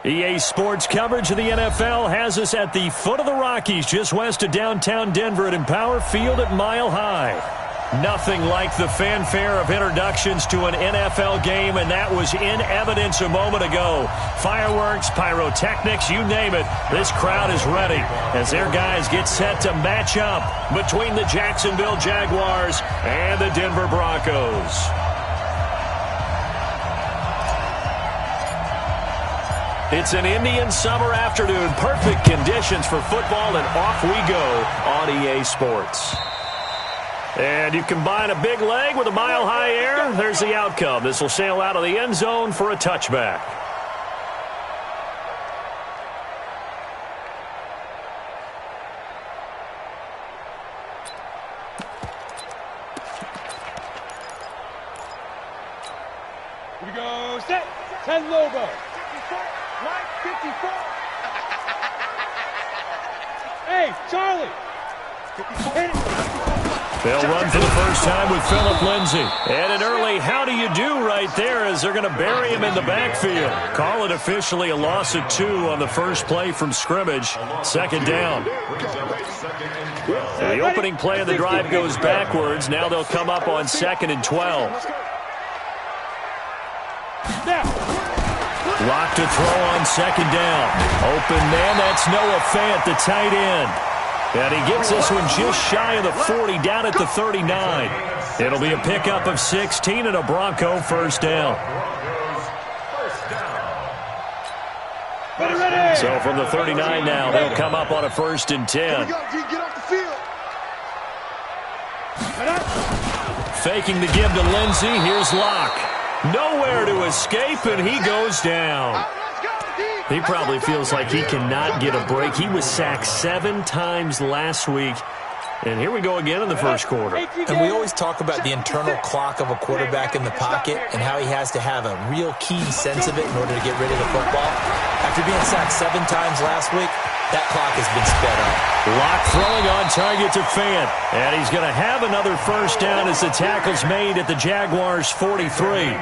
EA Sports coverage of the NFL has us at the foot of the Rockies, just west of downtown Denver at Empower Field at Mile High. Nothing like the fanfare of introductions to an NFL game, and that was in evidence a moment ago. Fireworks, pyrotechnics, you name it. This crowd is ready as their guys get set to match up between the Jacksonville Jaguars and the Denver Broncos. It's an Indian summer afternoon. Perfect conditions for football, and off we go on EA Sports. And you combine a big leg with a mile-high air, there's the outcome. This will sail out of the end zone for a touchback. Here we go, set, 10 Lobo. 54. Hey, Charlie. They'll run for the first time with Phillip Lindsay. And an early how do you do right there as they're going to bury him in the backfield. Call it officially a loss of 2 on the first play from scrimmage. Second down. The opening play of the drive goes backwards. Now they'll come up on 2nd and 12. Lock to throw on 2nd down. Open man, that's Noah Fant, the tight end. And he gets this one just shy of the 40, down at the 39. It'll be a pickup of 16 and a Bronco first down. So from the 39 now, they'll come up on a 1st and 10. Faking the give to Lindsay. Here's Locke. Nowhere to escape, and he goes down. He probably feels like he cannot get a break. He was sacked 7 times last week. And here we go again in the first quarter. And we always talk about the internal clock of a quarterback in the pocket and how he has to have a real keen sense of it in order to get rid of the football. After being sacked 7 times last week, that clock has been sped up. Locke throwing on target to Fant. And he's going to have another first down as the tackle's made at the Jaguars' 43.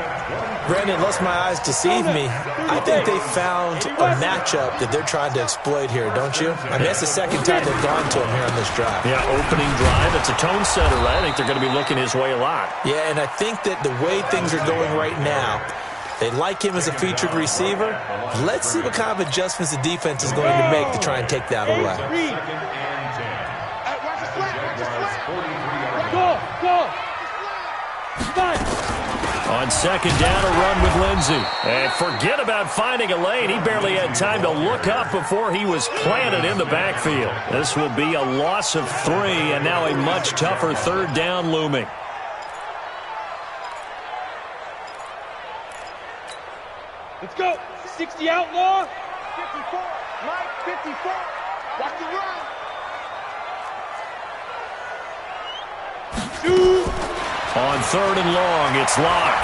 Brandon, unless my eyes deceive me, I think they found a matchup that they're trying to exploit here, don't you? I mean, that's the second time they've gone to him here on this drive. Yeah, opening drive. It's a tone setter, right? I think they're going to be looking his way a lot. Yeah, and I think that the way things are going right now, they like him as a featured receiver. Let's see what kind of adjustments the defense is going to make to try and take that away. On 2nd down, a run with Lindsay. And forget about finding a lane. He barely had time to look up before he was planted in the backfield. This will be a loss of 3, and now a much tougher 3rd down looming. Let's go. 60 outlaw. 54. Mike, 54. Watch the run. Shoot. On 3rd and long, it's Locke.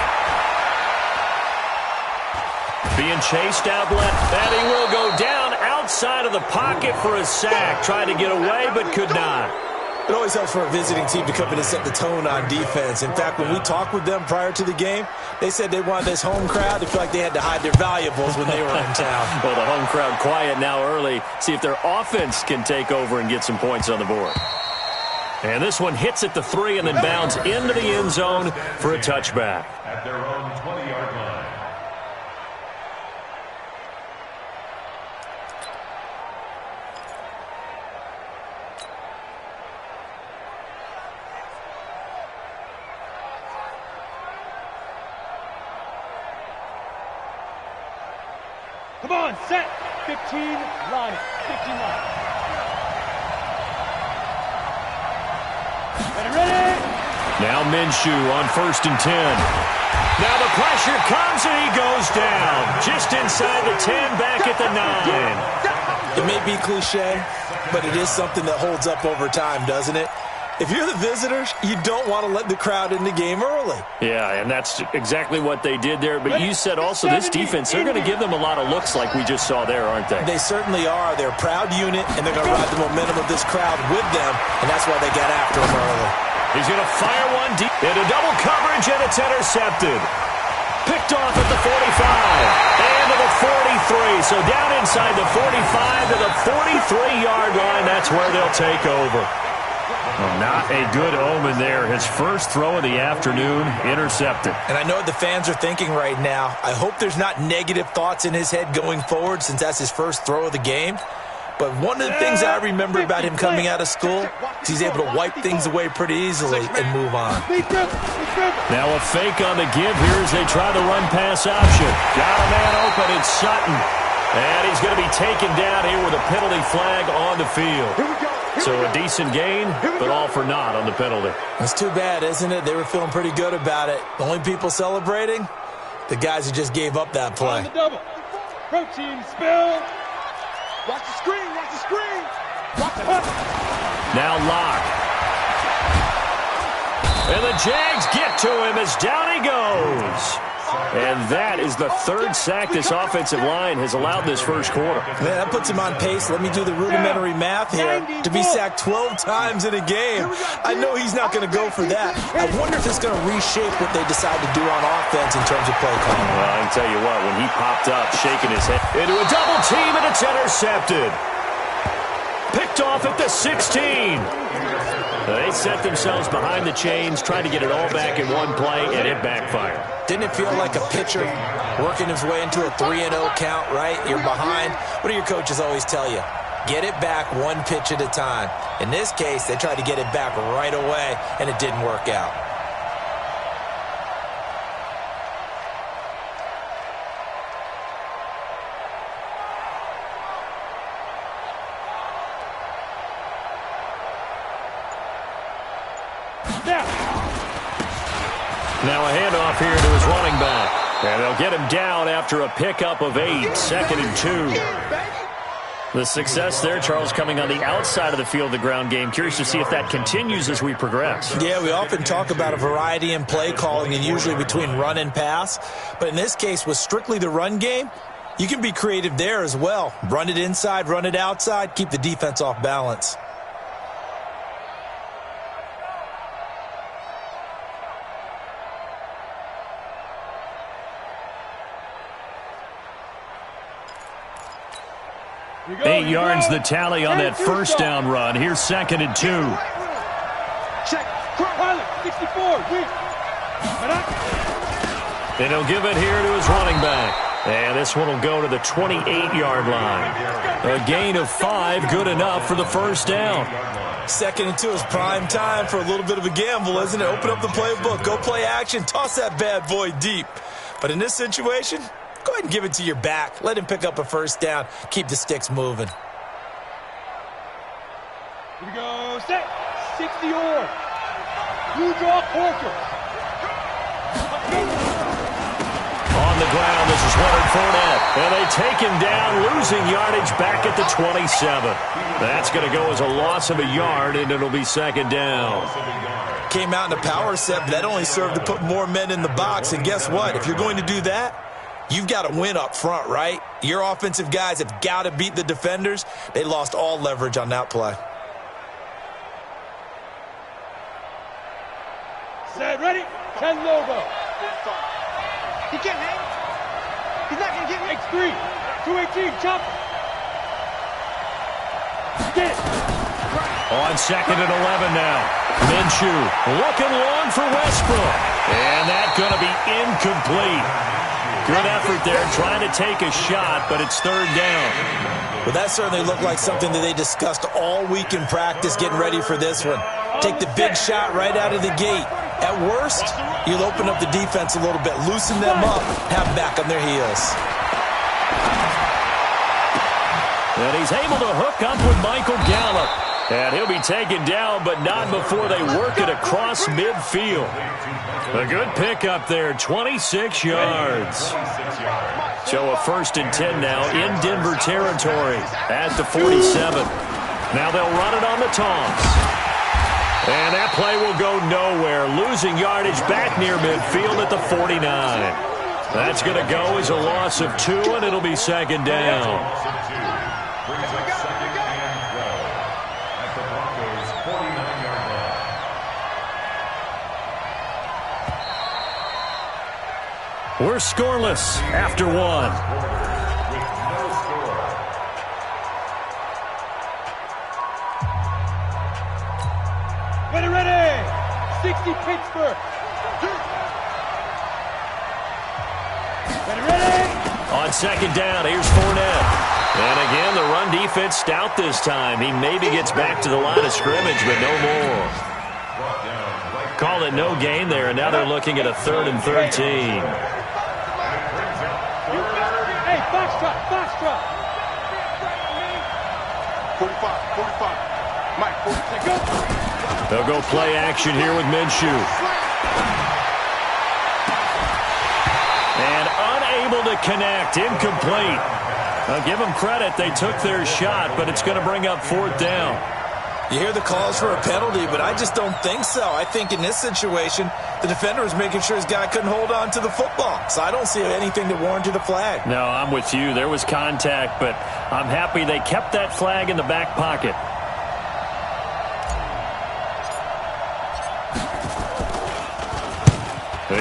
Being chased out left, and he will go down outside of the pocket for a sack. Tried to get away, but could not. It always helps for a visiting team to come in and set the tone on defense. In fact, when we talked with them prior to the game, they said they wanted this home crowd to feel like they had to hide their valuables when they were in town. Well, the home crowd quiet now early. See if their offense can take over and get some points on the board. And this one hits at the 3 and then bounds into the end zone for a touchback. At their own 20-yard line. Come on, set. 15, line it. 15 line. Ready? Now Minshew on 1st and 10. Now the pressure comes and he goes down. Just inside the 10, back at the 9. It may be cliche, but it is something that holds up over time, doesn't it? If you're the visitors, you don't want to let the crowd in the game early. Yeah, and that's exactly what they did there. But you said also this defense, they're going to give them a lot of looks like we just saw there, aren't they? They certainly are. They're a proud unit, and they're going to ride the momentum of this crowd with them, and that's why they got after them early. He's going to fire one deep into double coverage, and it's intercepted. Picked off at the 45. And to the 43. So down inside the 45 to the 43-yard line. That's where they'll take over. Well, not a good omen there. His first throw of the afternoon intercepted. And I know what the fans are thinking right now. I hope there's not negative thoughts in his head going forward since that's his first throw of the game. But one of the things I remember about him coming out of school is he's able to wipe things away pretty easily and move on. Now a fake on the give here as they try the run-pass option. Got a man open, it's Sutton. And he's going to be taken down here with a penalty flag on the field. So a decent gain, but all for naught on the penalty. That's too bad, isn't it? They were feeling pretty good about it. The only people celebrating? The guys who just gave up that play. On the double. Protein spill. Watch the screen, watch the screen. Watch the hook. Now Locke. And the Jags get to him as down he goes. And that is the third sack this offensive line has allowed this first quarter. Man, that puts him on pace. Let me do the rudimentary math here. To be sacked 12 times in a game. I know he's not going to go for that. I wonder if it's going to reshape what they decide to do on offense in terms of play calling. Well, I can tell you what, when he popped up, shaking his head into a double team, and it's intercepted. Picked off at the 16. They set themselves behind the chains, trying to get it all back in one play, and it backfired. Didn't it feel like a pitcher working his way into a 3-0 count, right? You're behind. What do your coaches always tell you? Get it back one pitch at a time. In this case, they tried to get it back right away, and it didn't work out. Now a handoff here to his running back. And they'll get him down after a pickup of 8, 2nd and 2. The success there, Charles, coming on the outside of the field, the ground game. Curious to see if that continues as we progress. Yeah, we often talk about a variety in play calling and usually between run and pass. But in this case, with strictly the run game, you can be creative there as well. Run it inside, run it outside, keep the defense off balance. Go, 8 yards the tally on that first down run. Here's 2nd and 2. Check. Pilot, 64. Weak. And he'll give it here to his running back. And this one will go to the 28-yard line. A gain of 5, good enough for the first down. 2nd and 2 is prime time for a little bit of a gamble, isn't it? Open up the playbook, go play action, toss that bad boy deep. But in this situation, go ahead and give it to your back. Let him pick up a first down. Keep the sticks moving. Here we go. Set. 60 or. Blue draw quarter. On the ground, this is Leonard Fournette. And they take him down, losing yardage back at the 27. That's going to go as a loss of a yard, and it'll be 2nd down. Came out in a power set, but that only served to put more men in the box. And guess what? If you're going to do that, you've got to win up front, right? Your offensive guys have got to beat the defenders. They lost all leverage on that play. Set, ready? 10 logo. He can't hang. He's not going to get me. X3. 218, chop. Get it. On 2nd and 11 now. Minshew looking long for Westbrook. And that's going to be incomplete. Good effort there, trying to take a shot, but it's 3rd down. Well, that certainly looked like something that they discussed all week in practice, getting ready for this one. Take the big shot right out of the gate. At worst, you'll open up the defense a little bit, loosen them up, have them back on their heels. And he's able to hook up with Michael Gallup. And he'll be taken down, but not before they work it across midfield. A good pickup there, 26 yards. So a 1st and 10 now in Denver territory at the 47. Now they'll run it on the toss. And that play will go nowhere, losing yardage back near midfield at the 49. That's going to go as a loss of 2, and it'll be 2nd down. We're scoreless after one. Ready! 60 Pittsburgh. Ready! On second down, here's Fournette. And again, the run defense stout this time. He maybe gets back to the line of scrimmage, but no more. Call it no gain there, and now they're looking at a 3rd and 13. Hey, Foxtrot. 45. Mike, 40. They'll go play action here with Minshew. And unable to connect, incomplete. I'll give them credit. They took their shot, but it's going to bring up 4th down. You hear the calls for a penalty, but I just don't think so. I think in this situation, the defender was making sure his guy couldn't hold on to the football. So I don't see anything that warranted a flag. No, I'm with you. There was contact, but I'm happy they kept that flag in the back pocket.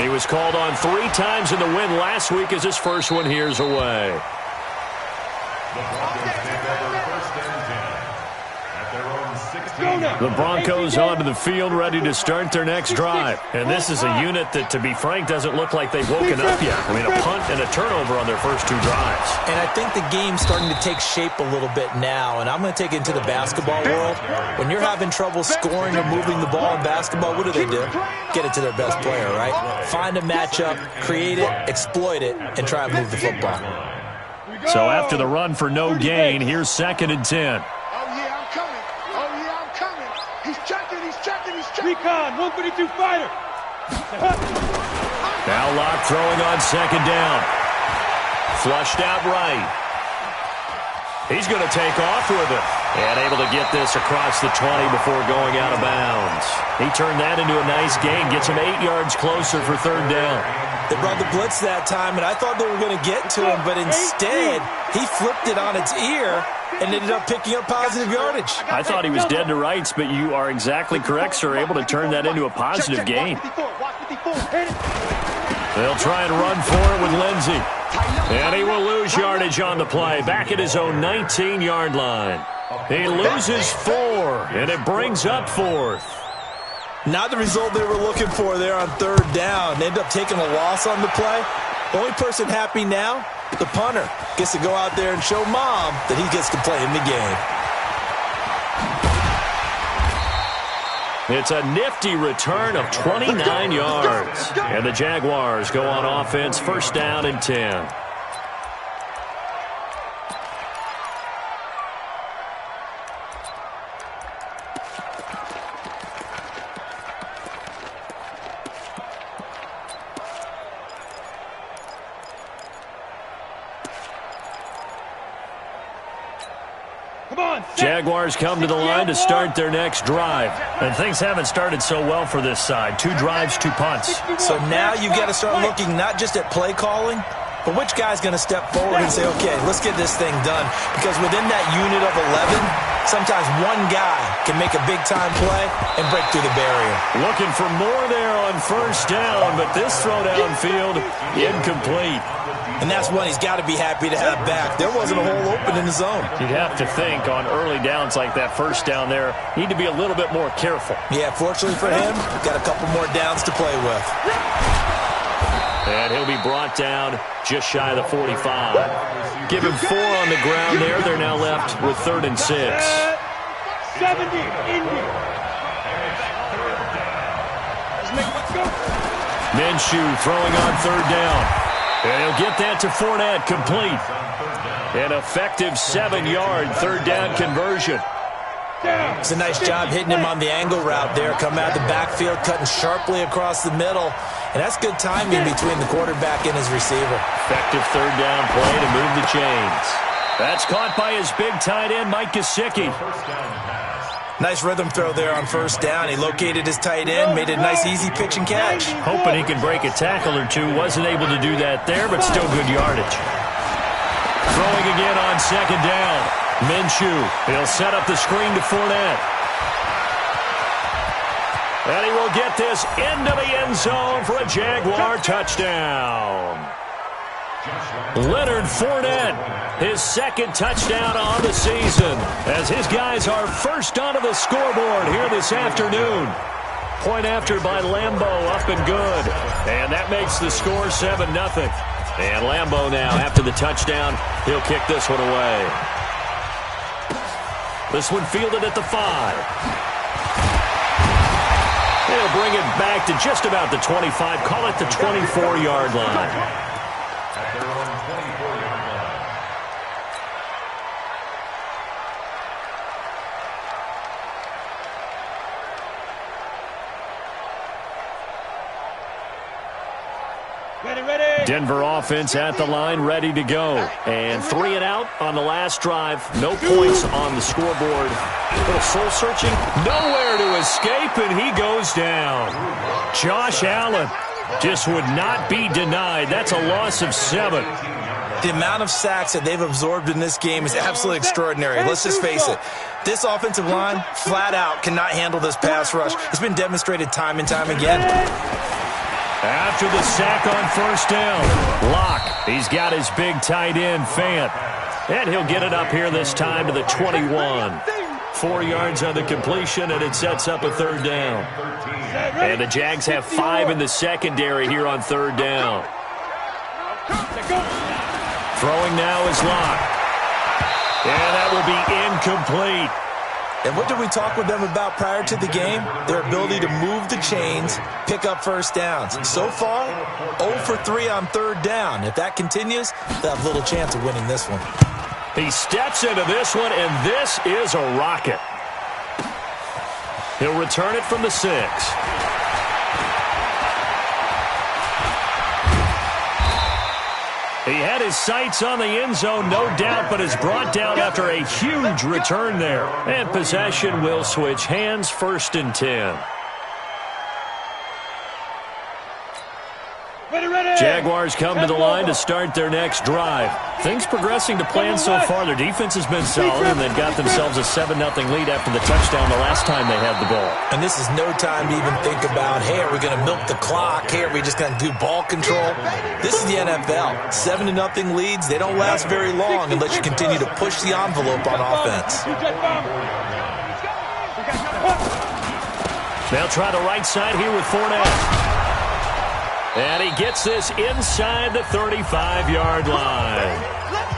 He was called on 3 times in the win last week as his first one here's away. The Broncos onto the field ready to start their next drive. And this is a unit that, to be frank, doesn't look like they've woken up yet. I mean, a punt and a turnover on their first 2 drives. And I think the game's starting to take shape a little bit now. And I'm going to take it into the basketball world. When you're having trouble scoring or moving the ball in basketball, what do? Get it to their best player, right? Find a matchup, create it, exploit it, and try and move the football. So after the run for no gain, here's 2nd and 10. Recon, 132 fighter. Now Locke throwing on 2nd down. Flushed out right. He's going to take off with it. And able to get this across the 20 before going out of bounds. He turned that into a nice gain. Gets him 8 yards closer for 3rd down. They brought the blitz that time, and I thought they were going to get to him, but instead, he flipped it on its ear and ended up picking up positive yardage. I thought he was dead to rights, but you are exactly correct, sir. Able to turn that into a positive gain. They'll try and run for it with Lindsey. And he will lose yardage on the play. Back at his own 19-yard line. He loses 4, and it brings up 4th. Not the result they were looking for there on 3rd down. They end up taking a loss on the play. The only person happy now, the punter, gets to go out there and show Mom that he gets to play in the game. It's a nifty return of 29 yards. And the Jaguars go on offense, 1st down and 10. Jaguars come to the line to start their next drive. And things haven't started so well for this side. 2 drives, 2 punts. So now you've got to start looking not just at play calling, but which guy's going to step forward and say, okay, let's get this thing done. Because within that unit of 11, sometimes one guy can make a big-time play and break through the barrier. Looking for more there on 1st down, but this throw downfield, incomplete. And that's one he's got to be happy to have back. There wasn't a hole open in the zone. You'd have to think on early downs like that 1st down there, need to be a little bit more careful. Yeah, fortunately for him, got a couple more downs to play with. And he'll be brought down just shy of the 45. Give him 4 on the ground there. They're now left with 3rd and 6. 70, Indy. Let's go. Minshew throwing on 3rd down. And he'll get that to Fournette, complete. An effective 7-yard 3rd down conversion. It's a nice job hitting him on the angle route there. Coming out of the backfield, cutting sharply across the middle. And that's good timing between the quarterback and his receiver. Effective 3rd down play to move the chains. That's caught by his big tight end, Mike Gesicki. Nice rhythm throw there on 1st down. He located his tight end, made it a nice easy pitch and catch. Hoping he could break a tackle or 2. Wasn't able to do that there, but still good yardage. Throwing again on 2nd down. Minshew. He'll set up the screen to Fournette. And he will get this into the end zone for a Jaguar touchdown. Leonard Fournette, his second touchdown on the season, as his guys are first onto the scoreboard here this afternoon. Point after by Lambeau, up and good. And that makes the score 7-0. And Lambeau now, after the touchdown, he'll kick this one away. This one fielded at the 5. He'll bring it back to just about the 25, call it the 24-yard line. At their own 24-yard line. Ready. Denver offense at the line, ready to go. And 3 and out on the last drive. No points on the scoreboard. A little soul searching. Nowhere to escape, and he goes down. Josh Allen just would not be denied. That's a loss of 7. The amount of sacks that they've absorbed in this game is absolutely extraordinary. Let's just face it. This offensive line, flat out, cannot handle this pass rush. It's been demonstrated time and time again. After the sack on first down, Locke, he's got his big tight end, Fant. And he'll get it up here this time to the 21. 4 yards on the completion, and it sets up a third down. And the Jags have 5 in the secondary here on third down. Throwing now is Locke. And that will be incomplete. And what did we talk with them about prior to the game? Their ability to move the chains, pick up first downs. So far, 0 for 3 on third down. If that continues, they'll have little chance of winning this one. He steps into this one, and this is a rocket. He'll return it from the 6. He had his sights on the end zone, no doubt, but is brought down after a huge return there. And possession will switch hands, 1st and 10. Jaguars come to the line to start their next drive. Things progressing to plan so far. Their defense has been solid, and they've got themselves a 7-0 lead after the touchdown the last time they had the ball. And this is no time to even think about, hey, are we going to milk the clock? Hey, are we just going to do ball control? This is the NFL. 7-0 leads, they don't last very long unless you continue to push the envelope on offense. They'll try the right side here with Fournette. And he gets this inside the 35-yard line.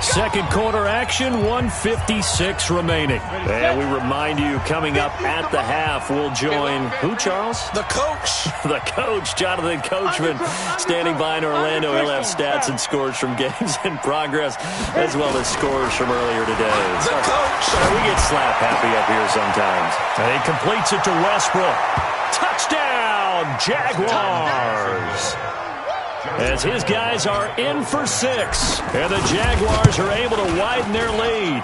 Second quarter action, 1:56 remaining. And we remind you, coming up at the half, we'll join who, Charles? The coach. The coach, Jonathan Coachman, standing by in Orlando. He'll have stats and scores from games in progress, as well as scores from earlier today. The coach. We get slap happy up here sometimes. And he completes it to Westbrook. Touchdown, Jaguars! As his guys are in for 6. And the Jaguars are able to widen their lead.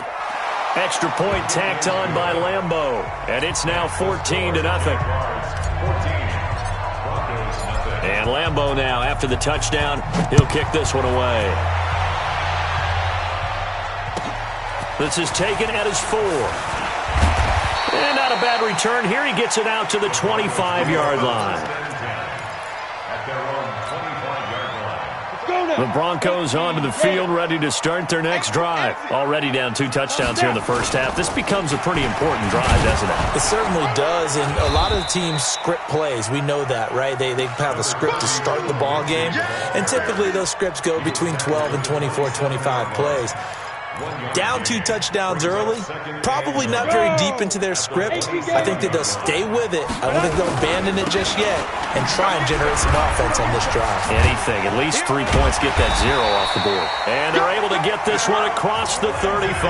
Extra point tacked on by Lambeau. And it's now 14-0. And Lambeau now, after the touchdown, he'll kick this one away. This is taken at his 4. And not a bad return here. He gets it out to the 25-yard line. The Broncos onto the field, ready to start their next drive. Already down 2 touchdowns here in the first half. This becomes a pretty important drive, doesn't it? It certainly does, and a lot of the teams script plays. We know that, right? They have a script to start the ball game, and typically those scripts go between 12 and 24, 25 plays. Down 2 touchdowns early, probably not very deep into their script. I think that they'll stay with it. I don't think they'll abandon it just yet and try and generate some offense on this drive. Anything, at least 3 points, get that 0 off the board. And they're able to get this one across the 35.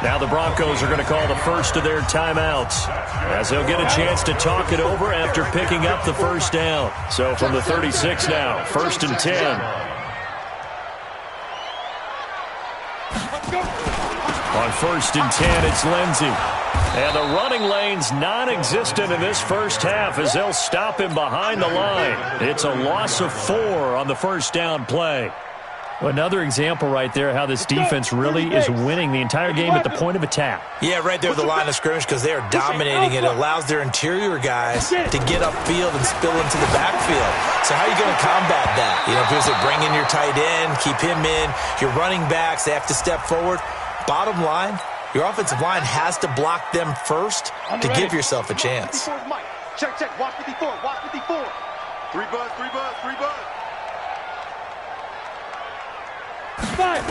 Now the Broncos are going to call the first of their timeouts, as they'll get a chance to talk it over after picking up the first down. So from the 36 now, 1st and 10. On 1st and 10, it's Lindsey. And the running lane's non-existent in this first half as they'll stop him behind the line. It's a loss of 4 on the first down play. Another example right there how this defense really is winning the entire game at the point of attack. Yeah, right there at the line of scrimmage because they are dominating. It allows their interior guys to get upfield and spill into the backfield. So how are you going to combat that? You know, if you bring in your tight end, keep him in, your running backs, they have to step forward. Bottom line, your offensive line has to block them first to give yourself a chance. Check, check. Watch 54. Watch 54. 3 buzz, 3 buzz, 3 buzz. 5.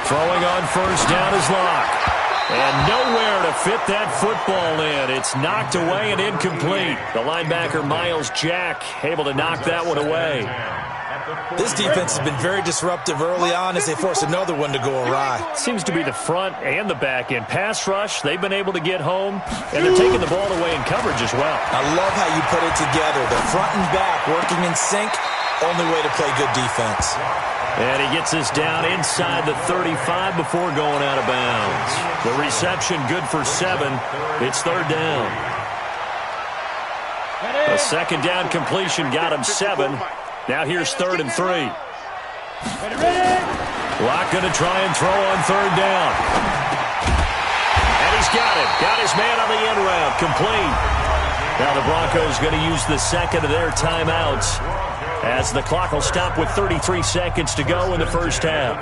Throwing on first down is Locke. And nowhere to fit that football in. It's knocked away and incomplete. The linebacker, Miles Jack, able to knock that one away. This defense has been very disruptive early on as they force another one to go awry. Seems to be the front and the back end. Pass rush, they've been able to get home, and they're taking the ball away in coverage as well. I love how you put it together. The front and back working in sync, only way to play good defense. And he gets this down inside the 35 before going out of bounds. The reception good for 7. It's third down. A second down completion got him 7. Now here's 3rd and 3. Locke going to try and throw on third down. And he's got it. Got his man on the end route. Complete. Now the Broncos going to use the second of their timeouts as the clock will stop with 33 seconds to go in the first half.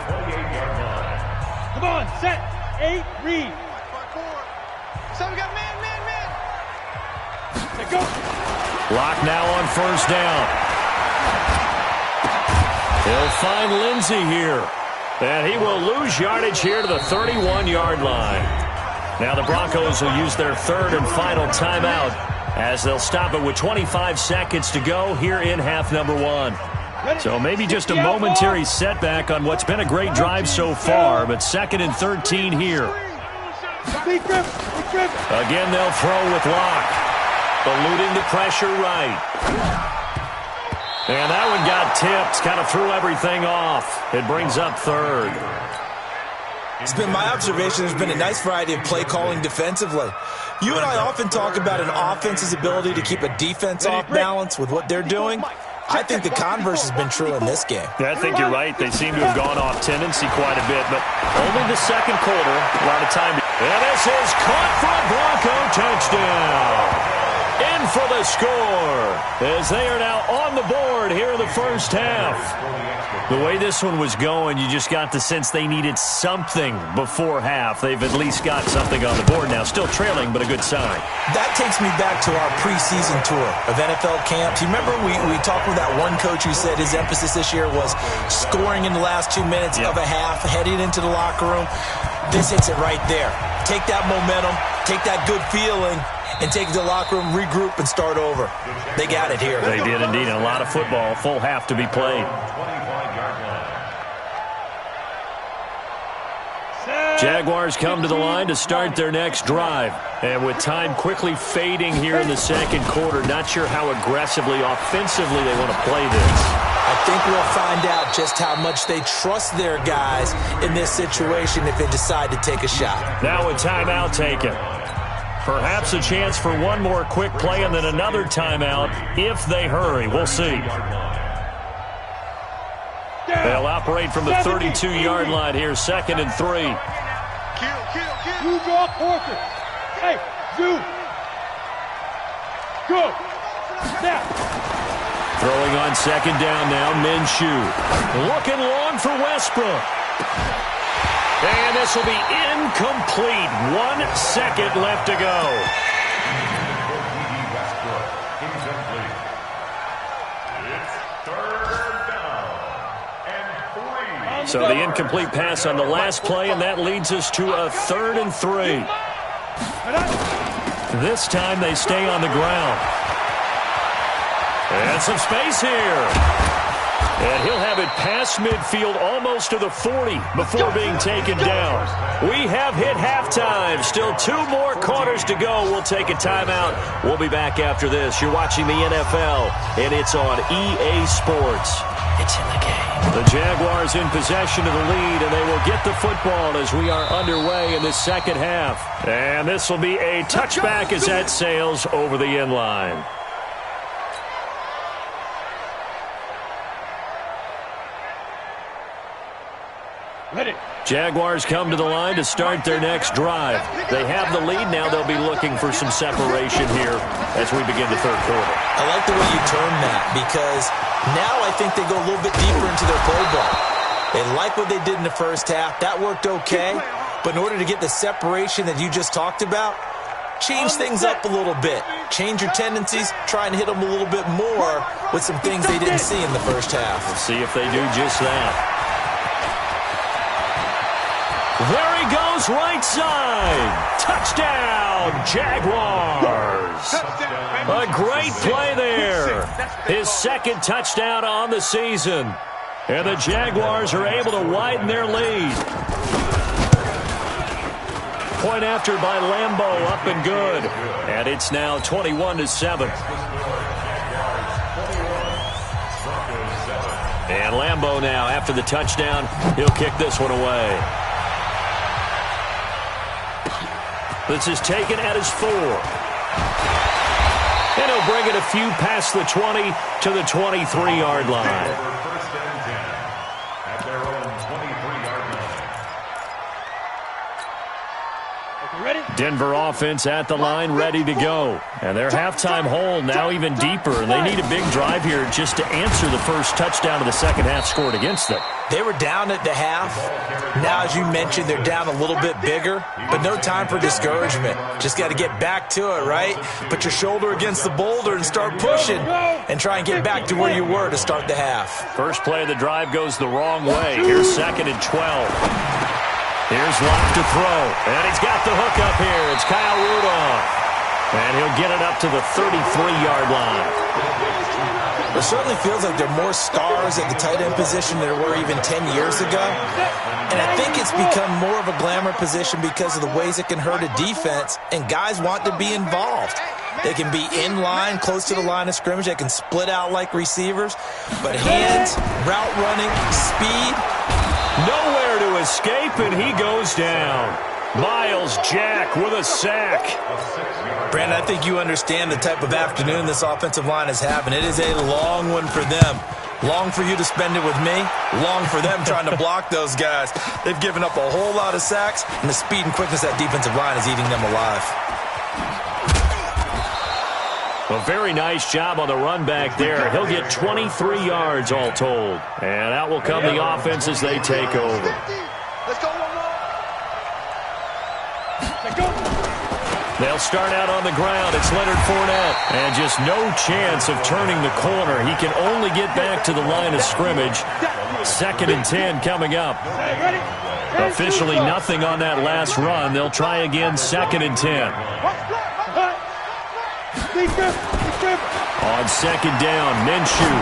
Come on, set, 8, read. So we got man. Let's go. Locke now on first down. He'll find Lindsey here. And he will lose yardage here to the 31-yard line. Now the Broncos will use their third and final timeout as they'll stop it with 25 seconds to go here in half number 1. So maybe just a momentary setback on what's been a great drive so far, but 2nd and 13 here. Again, they'll throw with Locke. Eluding the pressure right. And that one got tipped, kind of threw everything off. It brings up 3rd. It's been my observation there's been a nice variety of play calling defensively. You and I often talk about an offense's ability to keep a defense off balance with what they're doing. I think the converse has been true in this game. Yeah, I think you're right. They seem to have gone off tendency quite a bit, but only the second quarter, a lot of time. And this is caught for a Bronco touchdown. In for the score as they are now on the board here in the first half. The way this one was going, you just got the sense they needed something before half. They've at least got something on the board now. Still trailing, but a good sign. That takes me back to our preseason tour of NFL camps. You remember we talked with that one coach who said his emphasis this year was scoring in the last 2 minutes of a half, heading into the locker room. This hits it right there. Take that momentum, take that good feeling, and take it to the locker room, regroup, and start over. They got it here. They did indeed. A lot of football, full half to be played. Jaguars come to the line to start their next drive. And with time quickly fading here in the second quarter, not sure how aggressively, offensively they want to play this. I think we'll find out just how much they trust their guys in this situation if they decide to take a shot. Now a timeout taken. Perhaps a chance for one more quick play and then another timeout if they hurry. We'll see. They'll operate from the 32-yard line here, 2nd and 3. Kill. You draw Porter. Hey, you. Go. Snap. Throwing on second down now, Minshew. Looking long for Westbrook. And this will be incomplete. 1 second left to go. So the incomplete pass on the last play, and that leads us to a 3rd and 3. This time they stay on the ground. And some space here. And he'll have it past midfield almost to the 40 before being taken down. We have hit halftime. Still 2 more quarters to go. We'll take a timeout. We'll be back after this. You're watching the NFL, and it's on EA Sports. It's in the game. The Jaguars in possession of the lead, and they will get the football as we are underway in the second half. And this will be a touchback as that sails over the end line. Jaguars come to the line to start their next drive. They have the lead now. They'll be looking for some separation here as we begin the third quarter. I like the way you term that because now I think they go a little bit deeper into their playbook. They like what they did in the first half. That worked okay. But in order to get the separation that you just talked about, change things up a little bit. Change your tendencies. Try and hit them a little bit more with some things they didn't see in the first half. We'll see if they do just that. There he goes, right side. Touchdown, Jaguars. A great play there. His second touchdown on the season. And the Jaguars are able to widen their lead. Point after by Lambeau, up and good. And it's now 21-7. And Lambeau now, after the touchdown, he'll kick this one away. This is taken at his 4. And he'll bring it a few past the 20 to the 23-yard line. First and 10 at their own 23-yard line. Ready? Denver offense at the line, ready to go. And their halftime hole now even deeper. And they need a big drive here just to answer the first touchdown of the second half scored against them. They were down at the half. Now, as you mentioned, they're down a little bit bigger, but no time for discouragement. Just got to get back to it, right? Put your shoulder against the boulder and start pushing and try and get back to where you were to start the half. First play of the drive goes the wrong way. Here's 2nd and 12. Here's Locke to throw. And he's got the hook up here. It's Kyle Rudolph. And he'll get it up to the 33-yard line. It certainly feels like there are more stars at the tight end position than there were even 10 years ago. And I think it's become more of a glamour position because of the ways it can hurt a defense, and guys want to be involved. They can be in line, close to the line of scrimmage. They can split out like receivers. But hands, route running, speed. Nowhere to escape, and he goes down. Miles Jack with a sack. Brandon, I think you understand the type of afternoon this offensive line is having. It is a long one for them. Long for you to spend it with me. Long for them trying to block those guys. They've given up a whole lot of sacks, and the speed and quickness of that defensive line is eating them alive. A very nice job on the run back there. He'll get 23 yards all told. And out will come the offense as they take over. Let's go. They'll start out on the ground. It's Leonard Fournette. And just no chance of turning the corner. He can only get back to the line of scrimmage. 2nd and 10 coming up. Officially nothing on that last run. They'll try again 2nd and 10. On 2nd down, Minshew.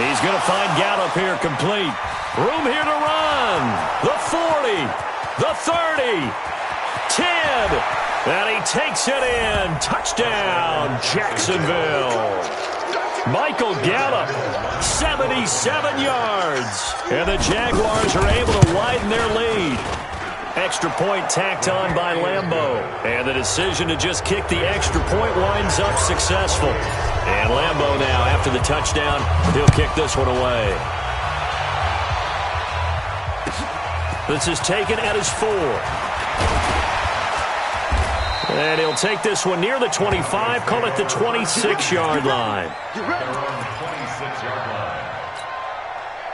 He's going to find Gallup here complete. Room here to run. The 40. The 30. 10. And he takes it in. Touchdown, Jacksonville. Michael Gallup, 77 yards. And the Jaguars are able to widen their lead. Extra point tacked on by Lambeau. And the decision to just kick the extra point winds up successful. And Lambeau now, after the touchdown, he'll kick this one away. This is taken at his 4. And he'll take this one near the 25, call it the 26-yard line.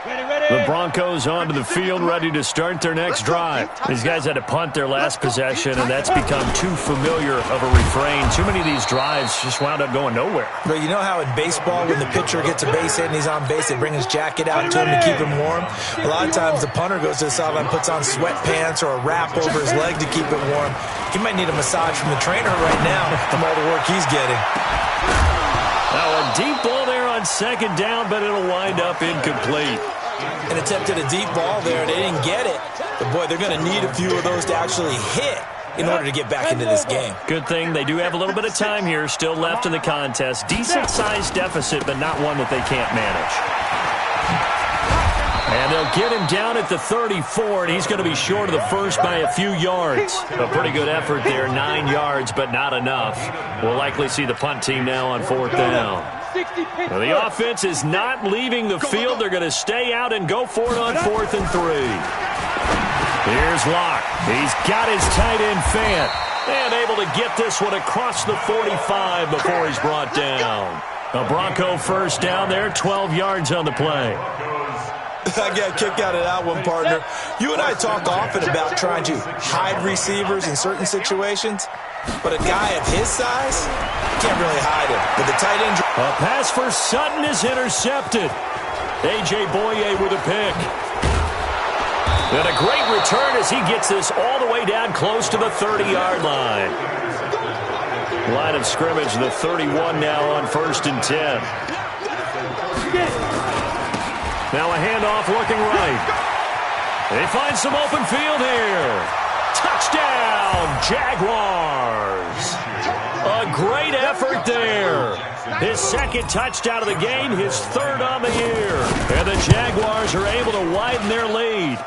The Broncos onto the field, ready to start their next drive. These guys had to punt their last possession, and that's become too familiar of a refrain. Too many of these drives just wound up going nowhere. But you know how in baseball, when the pitcher gets a base hit and he's on base, they bring his jacket out to him to keep him warm? A lot of times the punter goes to the sideline, puts on sweatpants or a wrap over his leg to keep it warm. He might need a massage from the trainer right now from all the work he's getting. Now a deep ball there on 2nd down, but it'll wind up incomplete. And attempted a deep ball there, they didn't get it. But, boy, they're going to need a few of those to actually hit in order to get back into this game. Good thing they do have a little bit of time here still left in the contest. Decent-sized deficit, but not one that they can't manage. And they'll get him down at the 34, and he's going to be short of the first by a few yards. A pretty good effort there, 9 yards, but not enough. We'll likely see the punt team now on 4th down. Well, the offense is not leaving the field. They're going to stay out and go for it on 4th and 3. Here's Locke. He's got his tight end Fant. And able to get this one across the 45 before he's brought down. A Bronco first down there, 12 yards on the play. I got a kick out of that one, partner. You and I talk often about trying to hide receivers in certain situations, but a guy of his size can't really hide him. But the tight end... A pass for Sutton is intercepted. A.J. Boye with a pick. And a great return as he gets this all the way down close to the 30-yard line. Line of scrimmage, the 31 now on 1st and 10. Now a handoff looking right. They find some open field here. Touchdown, Jaguars. A great effort there. His second touchdown of the game, his third on the year. And the Jaguars are able to widen their lead.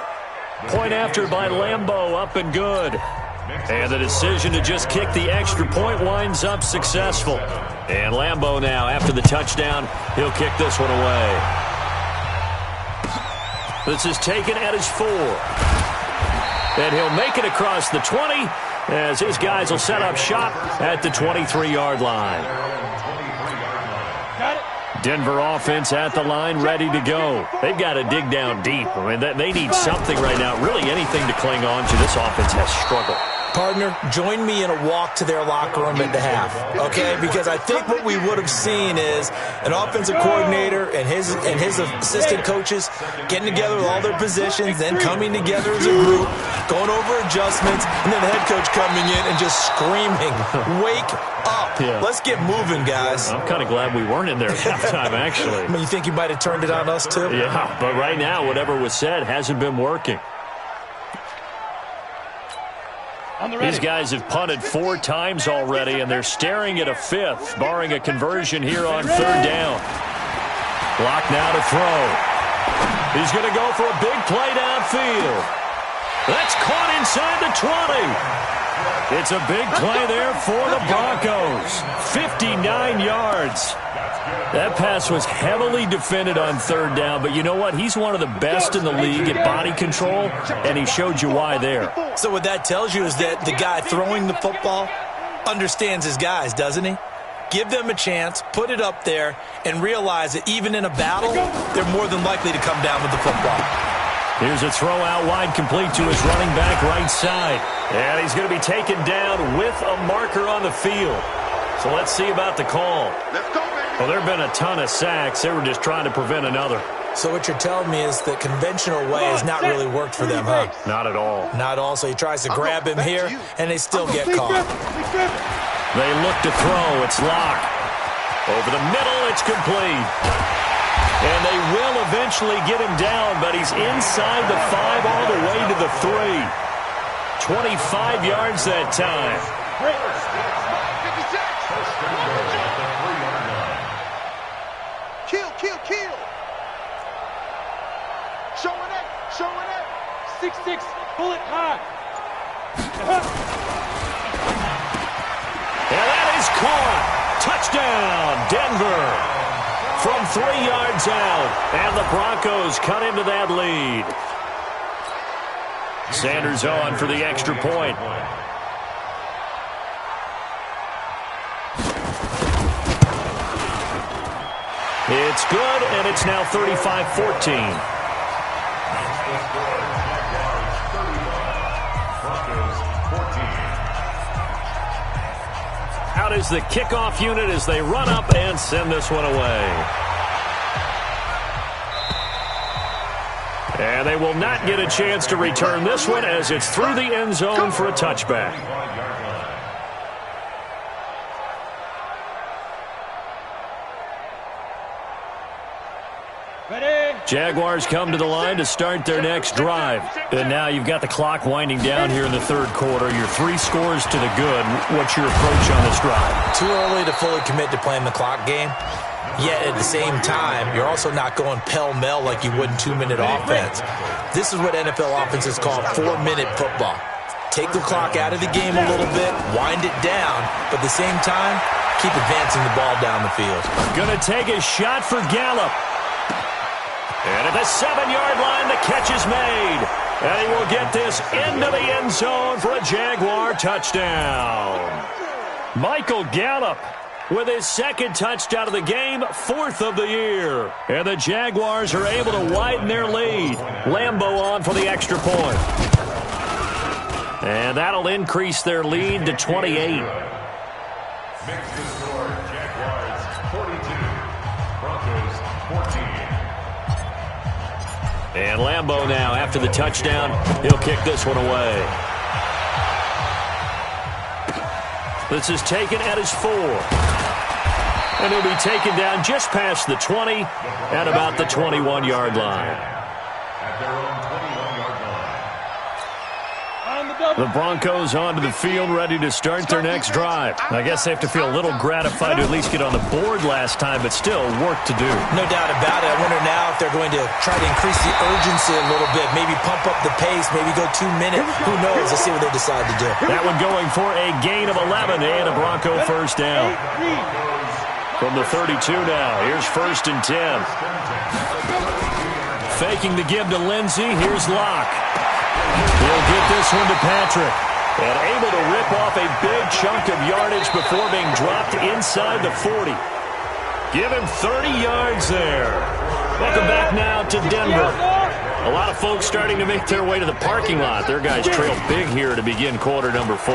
Point after by Lambeau, up and good. And the decision to just kick the extra point winds up successful. And Lambeau now, after the touchdown, he'll kick this one away. This is taken at his 4. And he'll make it across the 20 as his guys will set up shop at the 23-yard line. Denver offense at the line, ready to go. They've got to dig down deep. I mean, they need something right now, really anything to cling on to. This offense has struggled. Partner, join me in a walk to their locker room at the half, okay? Because I think what we would have seen is an offensive coordinator and his assistant coaches getting together with all their positions, then coming together as a group, going over adjustments, and then the head coach coming in and just screaming, "Wake up. Yeah. Let's get moving, guys." I'm kind of glad we weren't in there at halftime, actually. I mean, you think you might have turned it on us, too? Yeah, but right now, whatever was said hasn't been working. These guys have punted 4 times already, and they're staring at a 5th, barring a conversion here on 3rd down. Locke now to throw. He's going to go for a big play downfield. That's caught inside the 20. It's a big play there for the Broncos. 59 yards. That pass was heavily defended on 3rd down, but you know what? He's one of the best in the league at body control, and he showed you why there. So what that tells you is that the guy throwing the football understands his guys, doesn't he? Give them a chance, put it up there, and realize that even in a battle, they're more than likely to come down with the football. Here's a throw out wide, complete to his running back right side. And he's going to be taken down with a marker on the field. So let's see about the call. Well, there have been a ton of sacks. They were just trying to prevent another. So what you're telling me is the conventional way has not really worked for them, huh? Not at all. Not at all. So he tries to grab him here, and they still get caught. They look to throw. It's Locke. Over the middle, it's complete. And they will eventually get him down, but he's inside the 5 all the way to the 3. 25 yards that time. Kill. Showing it. 6'6", bullet high. And that is caught. Touchdown, Denver. From 3 yards out. And the Broncos cut into that lead. Sanders on for the extra point. It's good, and it's now 35-14. Out is the kickoff unit as they run up and send this one away. And they will not get a chance to return this one as it's through the end zone for a touchback. Jaguars come to the line to start their next drive. And now you've got the clock winding down here in the 3rd quarter. You're 3 scores to the good. What's your approach on this drive? Too early to fully commit to playing the clock game. Yet at the same time, you're also not going pell-mell like you would in 2-minute offense. This is what NFL offenses call 4-minute football. Take the clock out of the game a little bit, wind it down, but at the same time, keep advancing the ball down the field. Gonna take a shot for Gallup. And at the 7-yard line, the catch is made. And he will get this into the end zone for a Jaguar touchdown. Michael Gallup with his second touchdown of the game, 4th of the year. And the Jaguars are able to widen their lead. Lambeau on for the extra point. And that'll increase their lead to 28. Makes the score Jaguars 42, Broncos 14. And Lambeau now, after the touchdown, he'll kick this one away. This is taken at his 4. And he'll be taken down just past the 20 at about the 21-yard line. At their own 21-yard line. The Broncos onto the field, ready to start their next drive. I guess they have to feel a little gratified to at least get on the board last time, but still work to do. No doubt about it. I wonder now if they're going to try to increase the urgency a little bit, maybe pump up the pace, maybe go 2 minutes. Who knows? Let's see what they decide to do. That one going for a gain of 11 and a Bronco first down. From the 32 now, here's 1st and 10. Faking the give to Lindsey, here's Locke. He'll get this one to Patrick. And able to rip off a big chunk of yardage before being dropped inside the 40. Give him 30 yards there. Welcome back now to Denver. A lot of folks starting to make their way to the parking lot. Their guys trail big here to begin quarter number 4.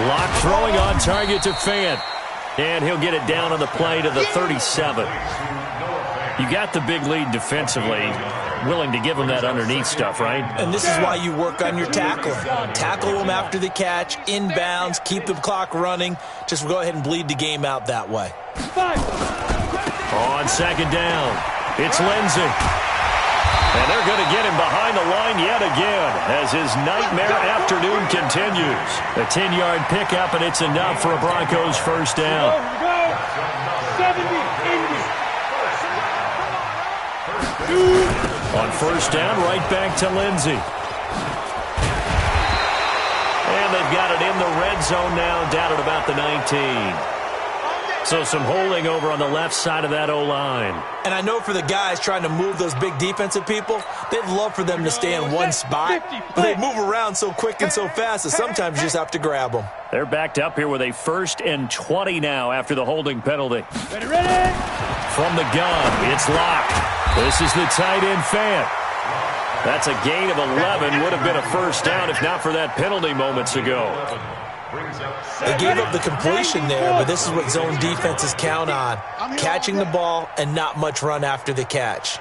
Locke throwing on target to Fant. And he'll get it down on the play to the 37. You got the big lead defensively, willing to give them that underneath stuff, right? And this is why you work on your tackling. Tackle them after the catch, inbounds, keep the clock running. Just go ahead and bleed the game out that way. On second down, it's Lindsey. And they're going to get him behind the line yet again as his nightmare afternoon continues. A 10-yard pickup, and it's enough for a Broncos first down. 70, On first down, right back to Lindsey. And they've got it in the red zone now, down at about the 19. So some holding over on the left side of that O-line. And I know for the guys trying to move those big defensive people, they'd love for them to stay in one spot, but they move around so quick and so fast that sometimes you just have to grab them. They're backed up here with a 1st and 20 now after the holding penalty. Ready? From the gun, it's Locke. This is the tight end Fant. That's a gain of 11. Would have been a first down if not for that penalty moments ago. They gave up the completion there, but this is what zone defenses count on. Catching the ball and not much run after the catch.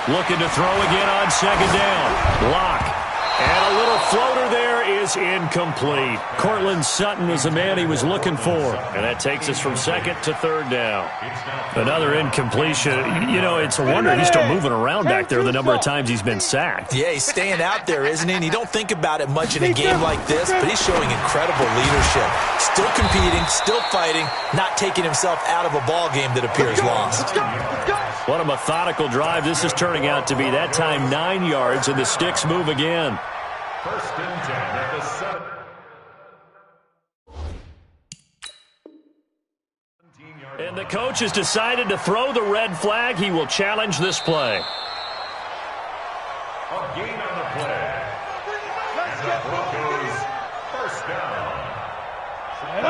Looking to throw again on second down. Locke. And a little floater there is incomplete. Cortland Sutton was the man he was looking for. And that takes us from 2nd to 3rd down. Another incompletion. You know, it's a wonder he's still moving around back there the number of times he's been sacked. Yeah, he's staying out there, isn't he? And you don't think about it much in a game like this, but he's showing incredible leadership. Still competing, still fighting, not taking himself out of a ball game that appears lost. What a methodical drive this is turning out to be. That time 9 yards, and the sticks move again. 1st and 10 at the 7. And the coach has decided to throw the red flag. He will challenge this play. A gain on the play. And the Broncos first down.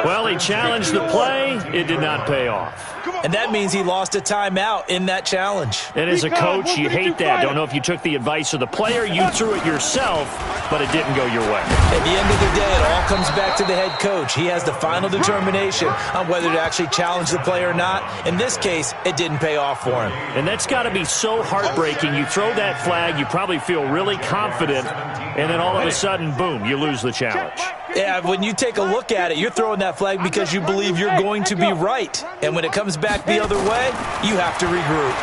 Well, he challenged the play. It did not pay off. And that means he lost a timeout in that challenge. And as a coach, you hate that. Don't know if you took the advice of the player, you threw it yourself, but it didn't go your way. At the end of the day, it all comes back to the head coach. He has the final determination on whether to actually challenge the play or not. In this case, it didn't pay off for him. And that's got to be so heartbreaking. You throw that flag, you probably feel really confident, and then all of a sudden, boom, you lose the challenge. Yeah, when you take a look at it, you're throwing that flag because you believe you're going to be right. And when it comes back the other way, you have to regroup.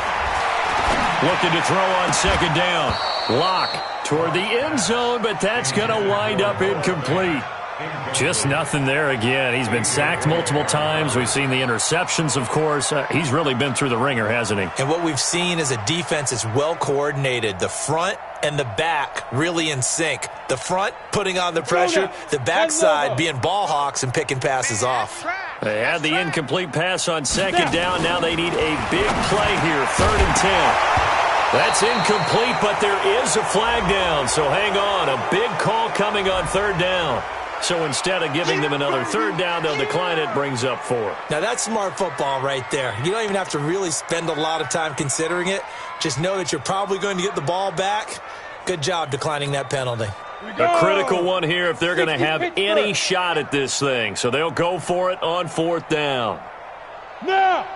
Looking to throw on second down. Locke toward the end zone, but that's going to wind up incomplete. Just nothing there again. He's been sacked multiple times. We've seen the interceptions, of course. He's really been through the ringer, hasn't he? And what we've seen is a defense that's well coordinated. The front and the back really in sync. The front putting on the pressure, the backside being ball hawks and picking passes off. They had the incomplete pass on second down. Now they need a big play here, 3rd and 10. That's incomplete, but there is a flag down, so hang on. A big call coming on 3rd down. So instead of giving them another 3rd down, they'll decline it, brings up 4. Now that's smart football right there. You don't even have to really spend a lot of time considering it. Just know that you're probably going to get the ball back. Good job declining that penalty. A critical one here if they're going to have any shot at this thing. So they'll go for it on 4th down. Now!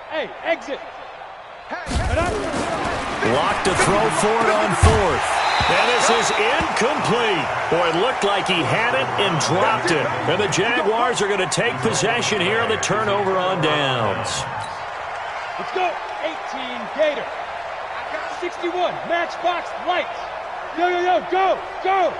Hey, exit! Blocked to throw for it on 4th. And this is incomplete. Boy, it looked like he had it and dropped it. And the Jaguars are going to take possession here on the turnover on downs. Let's go. 18, Gator. 61, matchbox lights. Yo, yo, yo, go, go.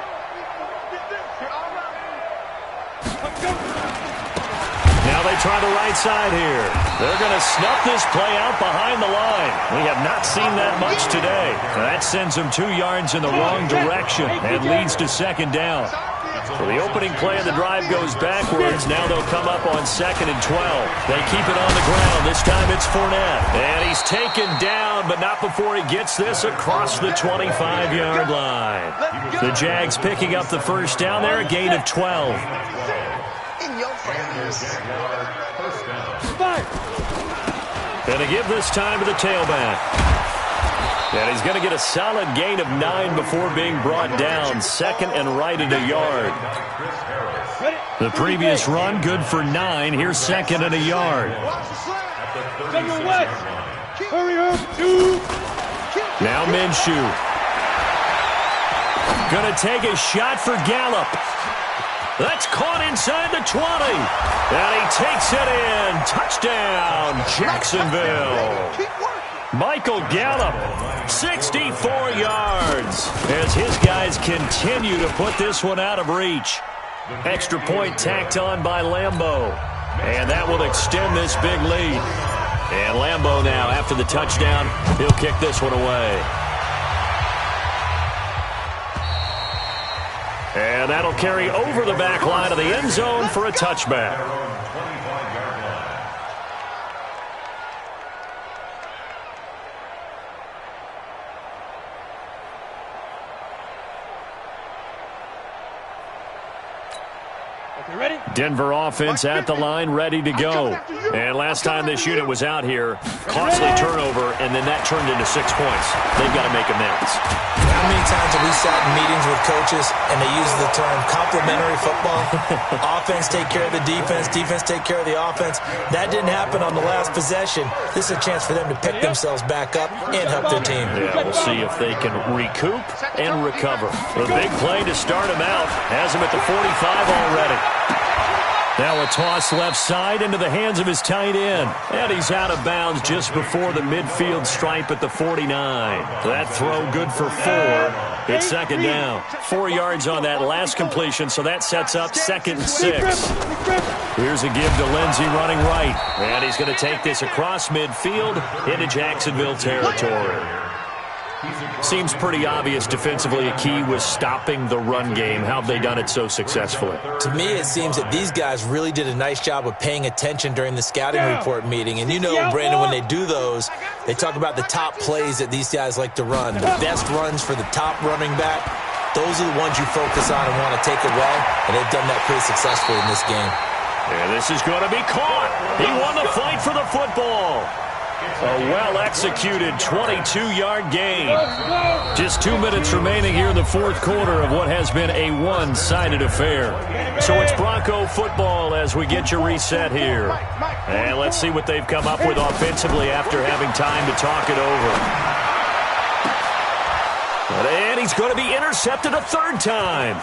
Now they try the right side here. They're going to snuff this play out behind the line. We have not seen that much today. That sends them 2 yards in the wrong direction and leads to 2nd down. So the opening play of the drive goes backwards. Now they'll come up on 2nd and 12. They keep it on the ground. This time it's Fournette. And he's taken down, but not before he gets this across the 25-yard line. The Jags picking up the 1st down there, a gain of 12. And to give this time to the tailback. And he's going to get a solid gain of 9 before being brought down. 2nd and right at a yard. The previous run, good for 9. Here's 2nd and a yard. Now Minshew. Going to take a shot for Gallup. That's caught inside the 20. And he takes it in. Touchdown, Jacksonville. Michael Gallup, 64 yards. As his guys continue to put this one out of reach. Extra point tacked on by Lambeau. And that will extend this big lead. And Lambeau now, after the touchdown, he'll kick this one away. And that'll carry over the back line of the end zone for a touchback. Denver offense at the line, ready to go. And last time this unit was out here, costly turnover, and then that turned into 6 points. They've got to make amends. How many times have we sat in meetings with coaches and they use the term complementary football? Offense take care of the defense, defense take care of the offense. That didn't happen on the last possession. This is a chance for them to pick themselves back up and help their team. Yeah, we'll see if they can recoup and recover. The big play to start him out has him at the 45 already. Now a toss left side into the hands of his tight end. And he's out of bounds just before the midfield stripe at the 49. That throw good for 4. It's 2nd down. 4 yards on that last completion, so that sets up 2nd and 6. Here's a give to Lindsey running right. And he's going to take this across midfield into Jacksonville territory. Seems pretty obvious defensively a key was stopping the run game. How have they done it so successfully? To me, it seems that these guys really did a nice job of paying attention during the scouting report meeting. And you know, Brandon, when they do those, they talk about the top plays that these guys like to run. The best runs for the top running back, those are the ones you focus on and want to take away. And they've done that pretty successfully in this game. And this is going to be caught. He won the fight for the football. A well-executed 22-yard gain. Just 2 minutes remaining here in the 4th quarter of what has been a one-sided affair. So it's Bronco football as we get your reset here. And let's see what they've come up with offensively after having time to talk it over. And he's going to be intercepted a 3rd time.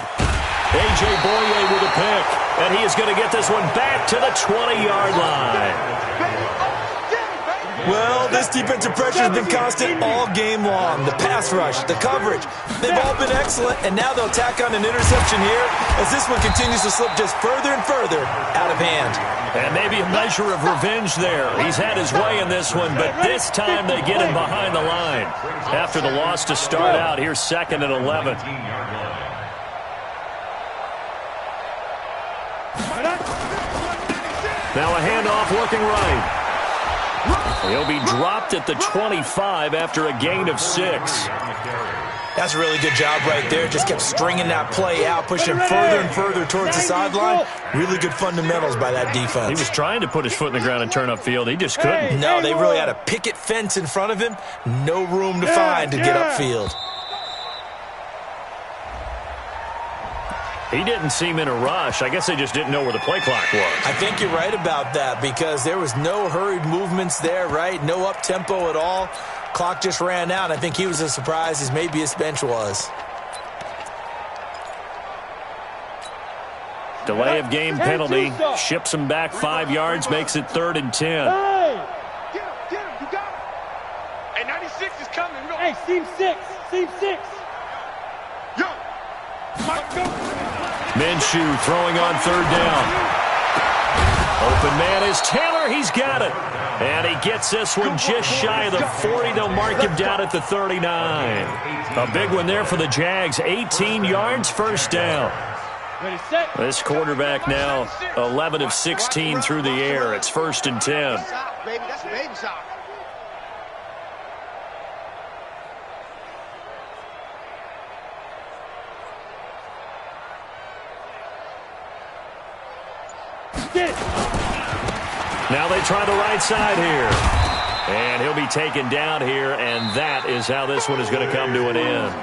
A.J. Boye with a pick. And he is going to get this one back to the 20-yard line. Well, this defensive pressure has been constant all game long. The pass rush, the coverage, they've all been excellent, and now they'll tack on an interception here as this one continues to slip just further and further out of hand. And maybe a measure of revenge there. He's had his way in this one, but this time they get him behind the line. After the loss to start out, here's 2nd and 11. Now a handoff working right. He'll be dropped at the 25 after a gain of 6. That's a really good job right there. Just kept stringing that play out, pushing further and further towards the sideline. Really good fundamentals by that defense. He was trying to put his foot in the ground and turn upfield. He just couldn't. No, they really had a picket fence in front of him. No room to find to get upfield. He didn't seem in a rush. I guess they just didn't know where the play clock was. I think you're right about that because there was no hurried movements there, right? No up-tempo at all. Clock just ran out. I think he was as surprised as maybe his bench was. Delay of game penalty. Ships him back 5 yards, makes it 3rd and 10. Hey! Get him, you got him. Hey, 96 is coming. Hey, seam 6. Yo, Mike, go. Minshew throwing on 3rd down. Open man is Taylor. He's got it. And he gets this one just shy of the 40. They'll mark him down at the 39. A big one there for the Jags. 18 yards, 1st down. Ready, set. This quarterback now 11 of 16 through the air. It's 1st and 10. Baby, that's baby shot. Now they try the right side here. And he'll be taken down here, and that is how this one is going to come to an end.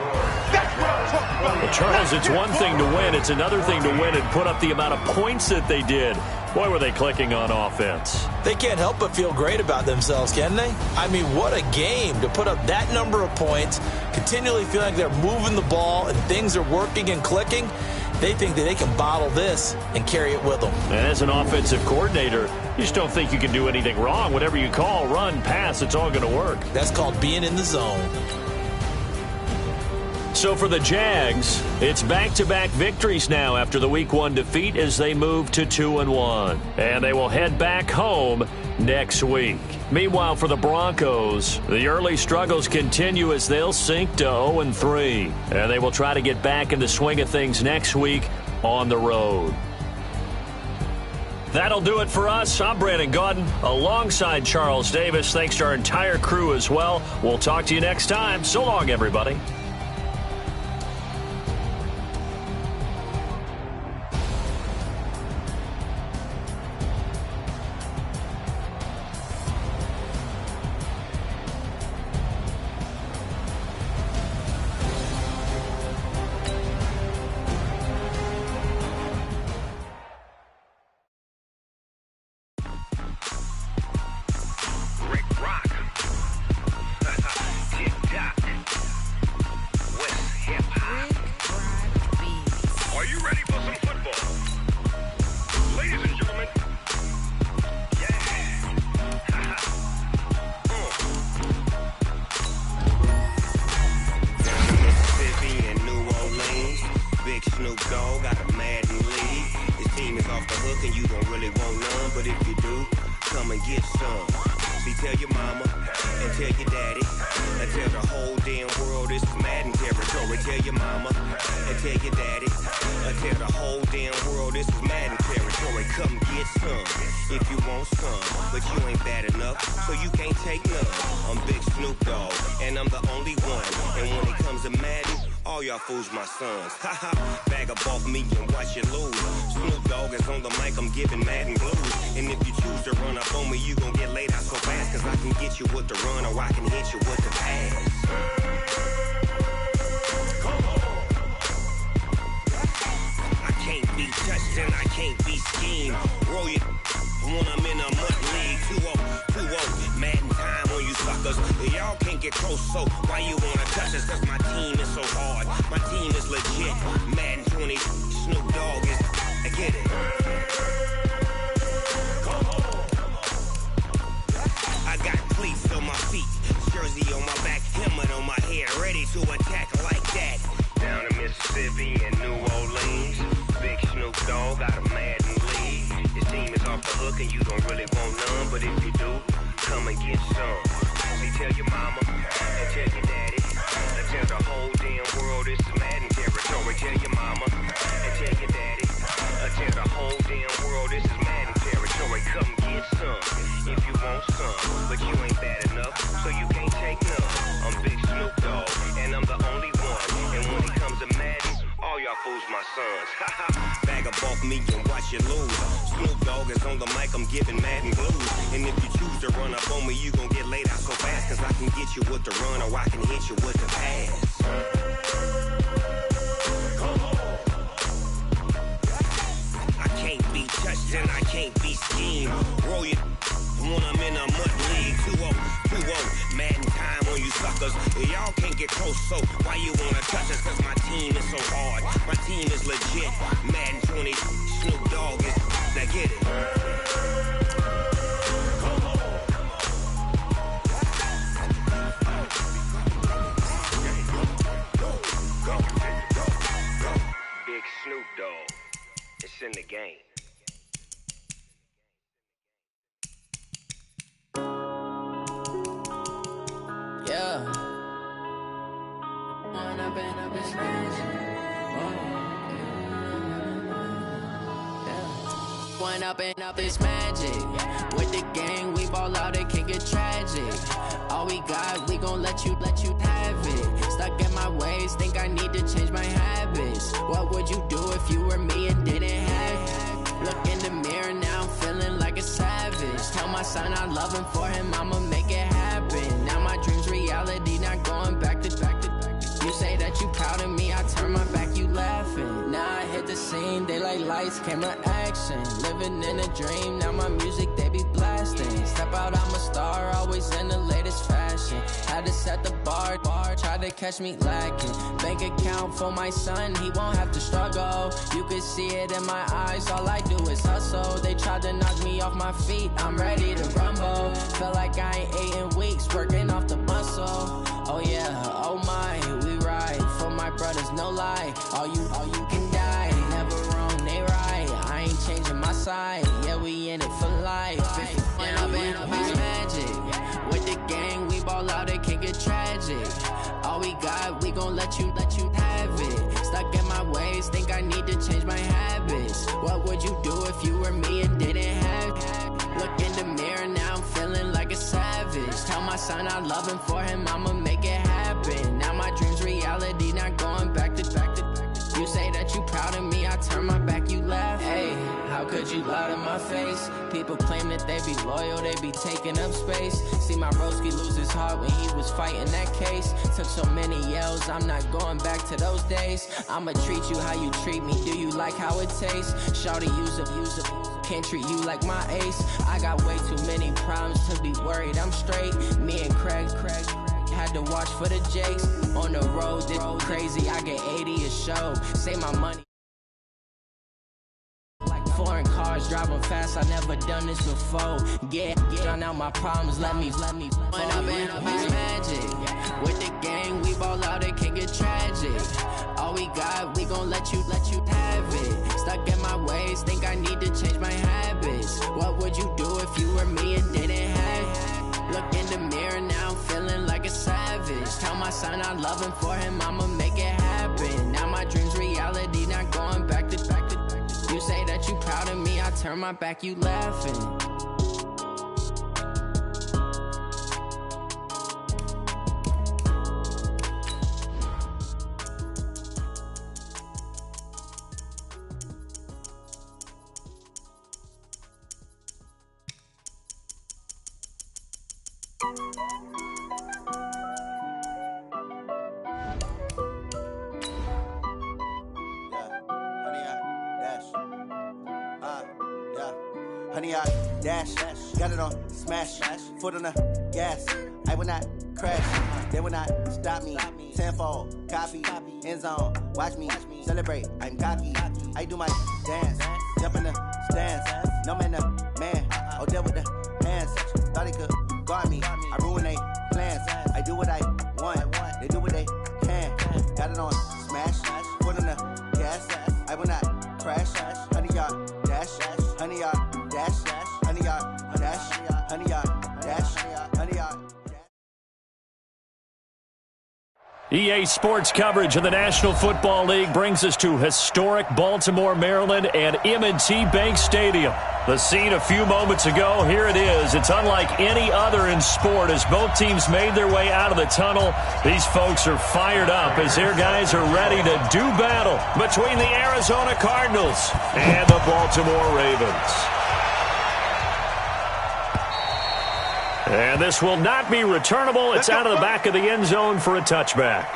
Well, Charles, it's one thing to win. It's another thing to win and put up the amount of points that they did. Boy, were they clicking on offense. They can't help but feel great about themselves, can they? I mean, what a game to put up that number of points, continually feeling like they're moving the ball and things are working and clicking. They think that they can bottle this and carry it with them. And as an offensive coordinator, you just don't think you can do anything wrong. Whatever you call, run, pass, it's all going to work. That's called being in the zone. So for the Jags, it's back-to-back victories now after the Week 1 defeat as they move to 2-1. And they will head back home next week. Meanwhile, for the Broncos, the early struggles continue as they'll sink to 0-3. And they will try to get back in the swing of things next week on the road. That'll do it for us. I'm Brandon Gaudin alongside Charles Davis. Thanks to our entire crew as well. We'll talk to you next time. So long, everybody. Fools my sons. Haha, bag up off me and watch you lose. Snoop Dogg is on the mic, I'm giving Madden blues. And if you choose to run up on me, you gon' get laid out so fast. Cause I can get you with the run or I can hit you with the pass. I can't be touched and I can't be schemed. Roll you when I'm in a mud league. 2-0, Madden time on you suckers. Y'all can't get close, so why you wanna touch us? Cause my team is so hard. My team is legit. Madden 20, Snoop Dogg is. I get it. I got cleats Beats on my feet, jersey on my back, helmet on my head, ready to attack like that. Down in Mississippi and New Orleans, Big Snoop Dogg got a Madden league. His team is off the hook and you don't really want none, but if you do, come and get some. See, tell your mama and tell your daddy, and tell the whole damn world this is Madden territory. Tell your mama and tell your daddy, and tell the whole damn world this is Madden territory. Come get some if you want some, but you ain't bad enough, so you can't take none. I'm Big Snoop Dogg, and I'm the only one. And when it comes to Madden, all y'all fools my sons. Bag of bulk me and watch you lose. Snoop Dogg is on the mic, I'm giving Madden blues. And if you choose to run up on me, you gon' get laid out so fast, cause I can get you with the run or I can hit you with the pass. I can't be touched and I can't be schemed. Roll you when I'm in a mud league. 2-0, 2-0, Madden time on you suckers. Y'all can't get close, so why you wanna touch us? Cause my team is so hard, my team is legit. Madden 20, Snoop Dogg is, now get it. Big Snoop Dogg, it's in the game. Yeah. When I've been up this When up and up is magic. With the gang, we ball out, it can get tragic. All we got, we gon' let you have it. Stuck in my ways, think I need to change my habits. What would you do if you were me and didn't have it? Look in the mirror, now I'm feeling like a savage. Tell my son I love him, for him I'ma make it happen. Now my dream's reality, not going back to. You say that you proud of me, I turn my back, you laughing. Now I hit the scene, daylight lights, camera action. Living in a dream, now my music, they be blasting. Step out, I'm a star, always in the latest fashion. Had to set the bar, try to catch me lacking. Bank account for my son, he won't have to struggle. You can see it in my eyes, all I do is hustle. They tried to knock me off my feet, I'm ready to rumble. Feel like I ain't ate in weeks, working off the muscle. Oh yeah, oh my, we ride for my brothers, no lie. All you can die, never wrong, they right. I ain't changing my side, yeah, we in it for life. When I've been up is magic. With the gang, we ball out, it can get tragic. All we got, we gon' let you have it. Stuck in my ways, think I need to change my habits. What would you do if you were me and didn't have it? Look in the mirror, now I'm feeling like a savage. Tell my son I love him, for him I'ma make it happen. Now my dream's reality, not going back to. You say that you proud of me, I turn my back, you laugh. Hey, how could you lie to my face? People claim that they be loyal, they be taking up space. See my broski lose his heart when he was fighting that case. Took so many yells, I'm not going back to those days. I'ma treat you how you treat me, do you like how it tastes? Shawty, use it. Can't treat you like my ace. I got way too many problems to be worried, I'm straight. Me and Craig had to watch for the Jakes. On the road, this crazy, I get 80 a show. Save my money. Like foreign cars, driving fast, I never done this before. Get drown out my problems, let me. When I've been up is magic. With the gang, we ball out, it can get tragic. All we got, we gon' let you have it. Stuck in my ways, think I need to change my habits. What would you do if you were me and didn't have it? Look in the mirror, now I'm feeling like a savage. Tell my son I love him, for him I'ma make it happen. Now my dream's reality, not going back to. You say that you proud of me, I turn my back, you laughing. Honey, I dash, got it on smash, foot on the gas. I will not crash, they will not stop me. Tenfold, copy, end zone, watch me celebrate. I'm cocky, I do my dance, jump in the stands. No man, the man, oh, deal with the hands. Thought he could guard me, I ruined plans. I do what I want, they do what they can. Got it on smash, foot on the gas. I will not crash. 100-yard dash, 100-yard dash, 100-yard dash, 100-yard dash, 100-yard. EA Sports coverage of the National Football League brings us to historic Baltimore, Maryland, and M&T Bank Stadium. The scene a few moments ago, here it is. It's unlike any other in sport as both teams made their way out of the tunnel. These folks are fired up as their guys are ready to do battle between the Arizona Cardinals and the Baltimore Ravens. And this will not be returnable. It's out of the back of the end zone for a touchback.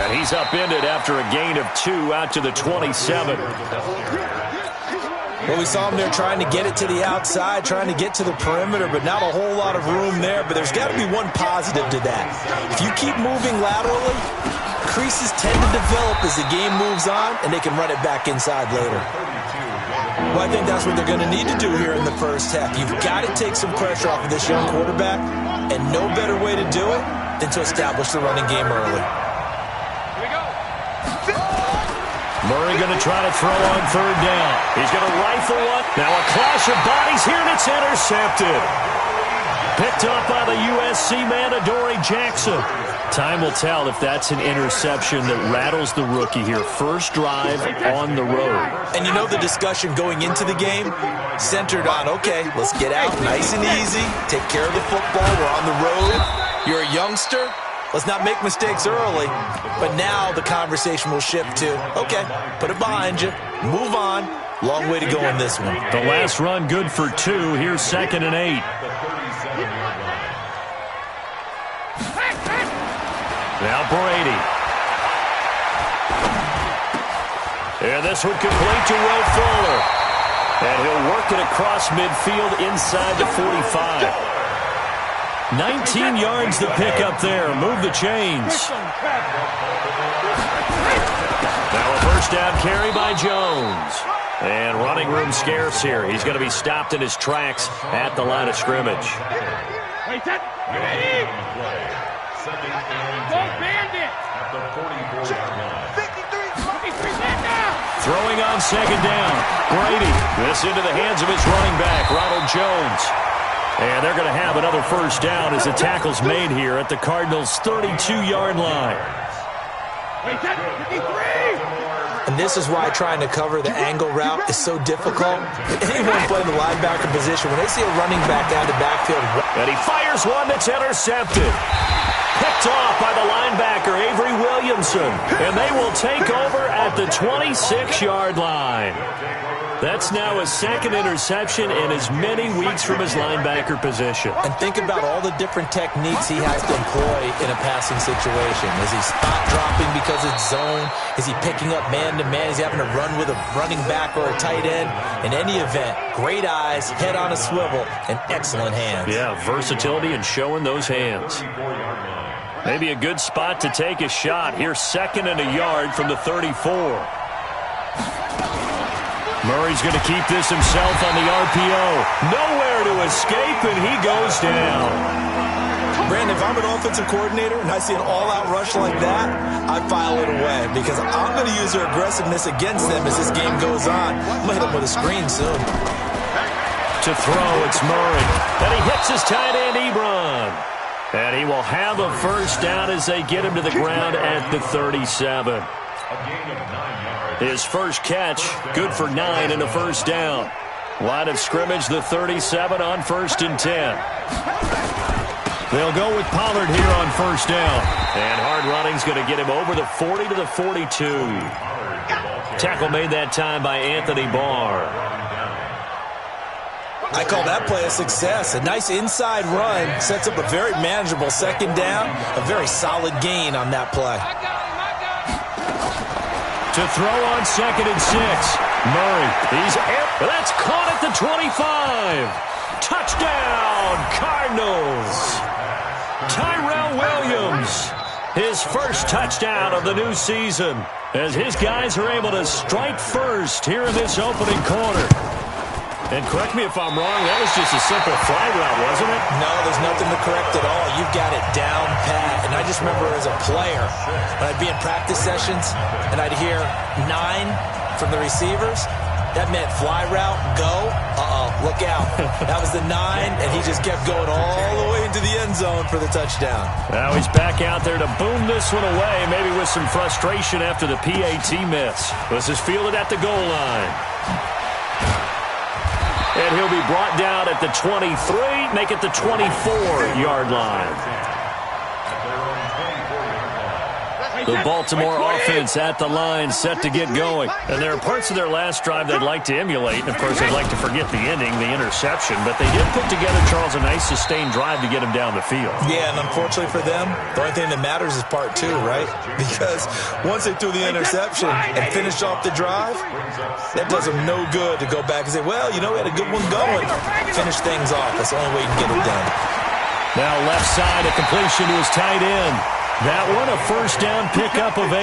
He's upended after a gain of 2 out to the 27. Well, we saw him there trying to get it to the outside, trying to get to the perimeter, but not a whole lot of room there. But there's got to be one positive to that. If you keep moving laterally, creases tend to develop as the game moves on, and they can run it back inside later. Well, I think that's what they're going to need to do here in the first half. You've got to take some pressure off of this young quarterback, and no better way to do it than to establish the running game early. Murray going to try to throw on third down. He's going to rifle one. Now a clash of bodies here, and it's intercepted. Picked up by the USC man, Adoree Jackson. Time will tell if that's an interception that rattles the rookie here. First drive on the road. And you know the discussion going into the game centered on, okay, let's get out nice and easy, take care of the football, we're on the road. You're a youngster. Let's not make mistakes early, but now the conversation will shift to, okay, put it behind you, move on. Long way to go in this one. The last run good for 2. Here's 2nd and 8. Now Brady. And this one complete to Will Fuller. And he'll work it across midfield inside the 45. 19 yards to pick up there. Move the chains. Now a first down carry by Jones. And running room scarce here. He's going to be stopped in his tracks at the line of scrimmage. Throwing on second down. Brady. This into the hands of his running back, Ronald Jones. And they're going to have another first down as the tackle's made here at the Cardinals' 32-yard line. And this is why trying to cover the angle route is so difficult. Anyone playing the linebacker position, when they see a running back down the backfield. And he fires one that's intercepted. Picked off by the linebacker, Avery Williamson. And they will take over at the 26-yard line. That's now his 2nd interception in as many weeks from his linebacker position. And think about all the different techniques he has to employ in a passing situation. Is he spot dropping because it's zone? Is he picking up man-to-man? Is he having to run with a running back or a tight end? In any event, great eyes, head on a swivel, and excellent hands. Yeah, versatility and showing those hands. Maybe a good spot to take a shot. Here's 2nd and a yard from the 34. Murray's going to keep this himself on the RPO. Nowhere to escape, and he goes down. Brandon, if I'm an offensive coordinator and I see an all-out rush like that, I file it away because I'm going to use their aggressiveness against them as this game goes on. I'm going to hit them with a screen soon. To throw, it's Murray. And he hits his tight end, Ebron. And he will have a first down as they get him to the ground at the 37. His first catch, good for 9 and a first down. Line of scrimmage, the 37 on 1st and 10. They'll go with Pollard here on first down. And hard running's going to get him over the 40 to the 42. Tackle made that time by Anthony Barr. I call that play a success. A nice inside run sets up a very manageable second down, a very solid gain on that play. To throw on 2nd and 6. Murray, that's caught at the 25. Touchdown, Cardinals. Tyrell Williams, his first touchdown of the new season, as his guys are able to strike first here in this opening quarter. And correct me if I'm wrong, that was just a simple fly route, wasn't it? No, there's nothing to correct at all. You've got it down pat. And I just remember as a player, when I'd be in practice sessions and I'd hear 9 from the receivers, that meant fly route, go, look out. That was the 9, and he just kept going all the way into the end zone for the touchdown. Now he's back out there to boom this one away, maybe with some frustration after the PAT miss. This is fielded at the goal line. And he'll be brought down at the 23, make it the 24-yard line. The Baltimore offense at the line, set to get going. And there are parts of their last drive they'd like to emulate. And, of course, they'd like to forget the ending, the interception. But they did put together, Charles, a nice sustained drive to get him down the field. Yeah, and unfortunately for them, the only thing that matters is part 2, right? Because once they threw the interception and finished off the drive, that does them no good to go back and say, well, you know, we had a good one going. Finish things off. That's the only way you can get it done. Now left side, a completion to his tight end. That one, a first down pickup of 8.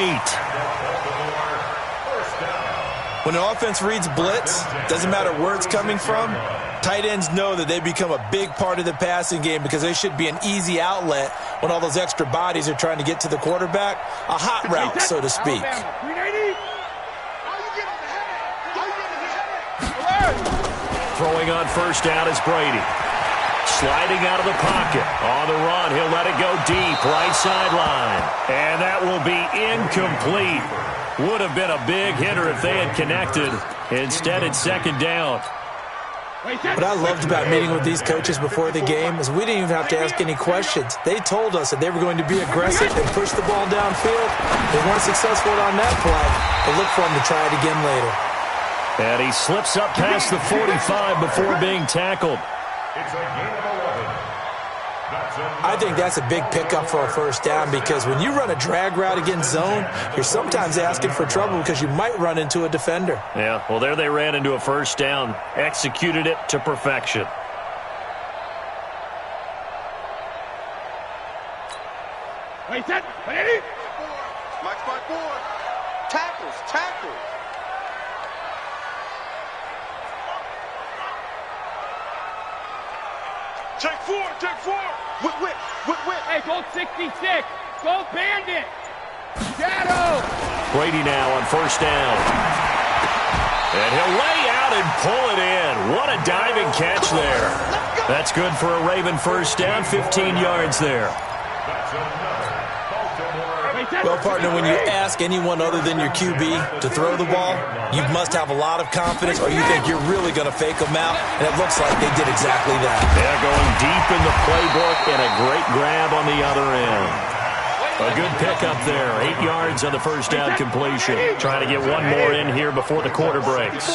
When an offense reads blitz, doesn't matter where it's coming from, tight ends know that they become a big part of the passing game because they should be an easy outlet when all those extra bodies are trying to get to the quarterback. A hot route, so to speak. Throwing on first down is Brady. Sliding out of the pocket. On the run, he'll let it go deep, right sideline. And that will be incomplete. Would have been a big hitter if they had connected. Instead, it's second down. What I loved about meeting with these coaches before the game is we didn't even have to ask any questions. They told us that they were going to be aggressive and push the ball downfield. They weren't successful on that play, but look for them to try it again later. And he slips up past the 45 before being tackled. I think that's a big pickup for a first down because when you run a drag route against zone, you're sometimes asking for trouble because you might run into a defender. Yeah, well, there they ran into a first down, executed it to perfection. Wait, set, ready? Max by 4. Tackles. Take 4. Whip. Hey, go 66. Go Bandit. Shadow. Brady now on first down. And he'll lay out and pull it in. What a diving catch there. That's good for a Raven first down, 15 yards there. Well, partner, when you ask anyone other than your QB to throw the ball, you must have a lot of confidence or you think you're really going to fake them out, and it looks like they did exactly that. Yeah, going deep in the playbook and a great grab on the other end. A good pickup there, 8 yards on the first down completion. Trying to get one more in here before the quarter breaks.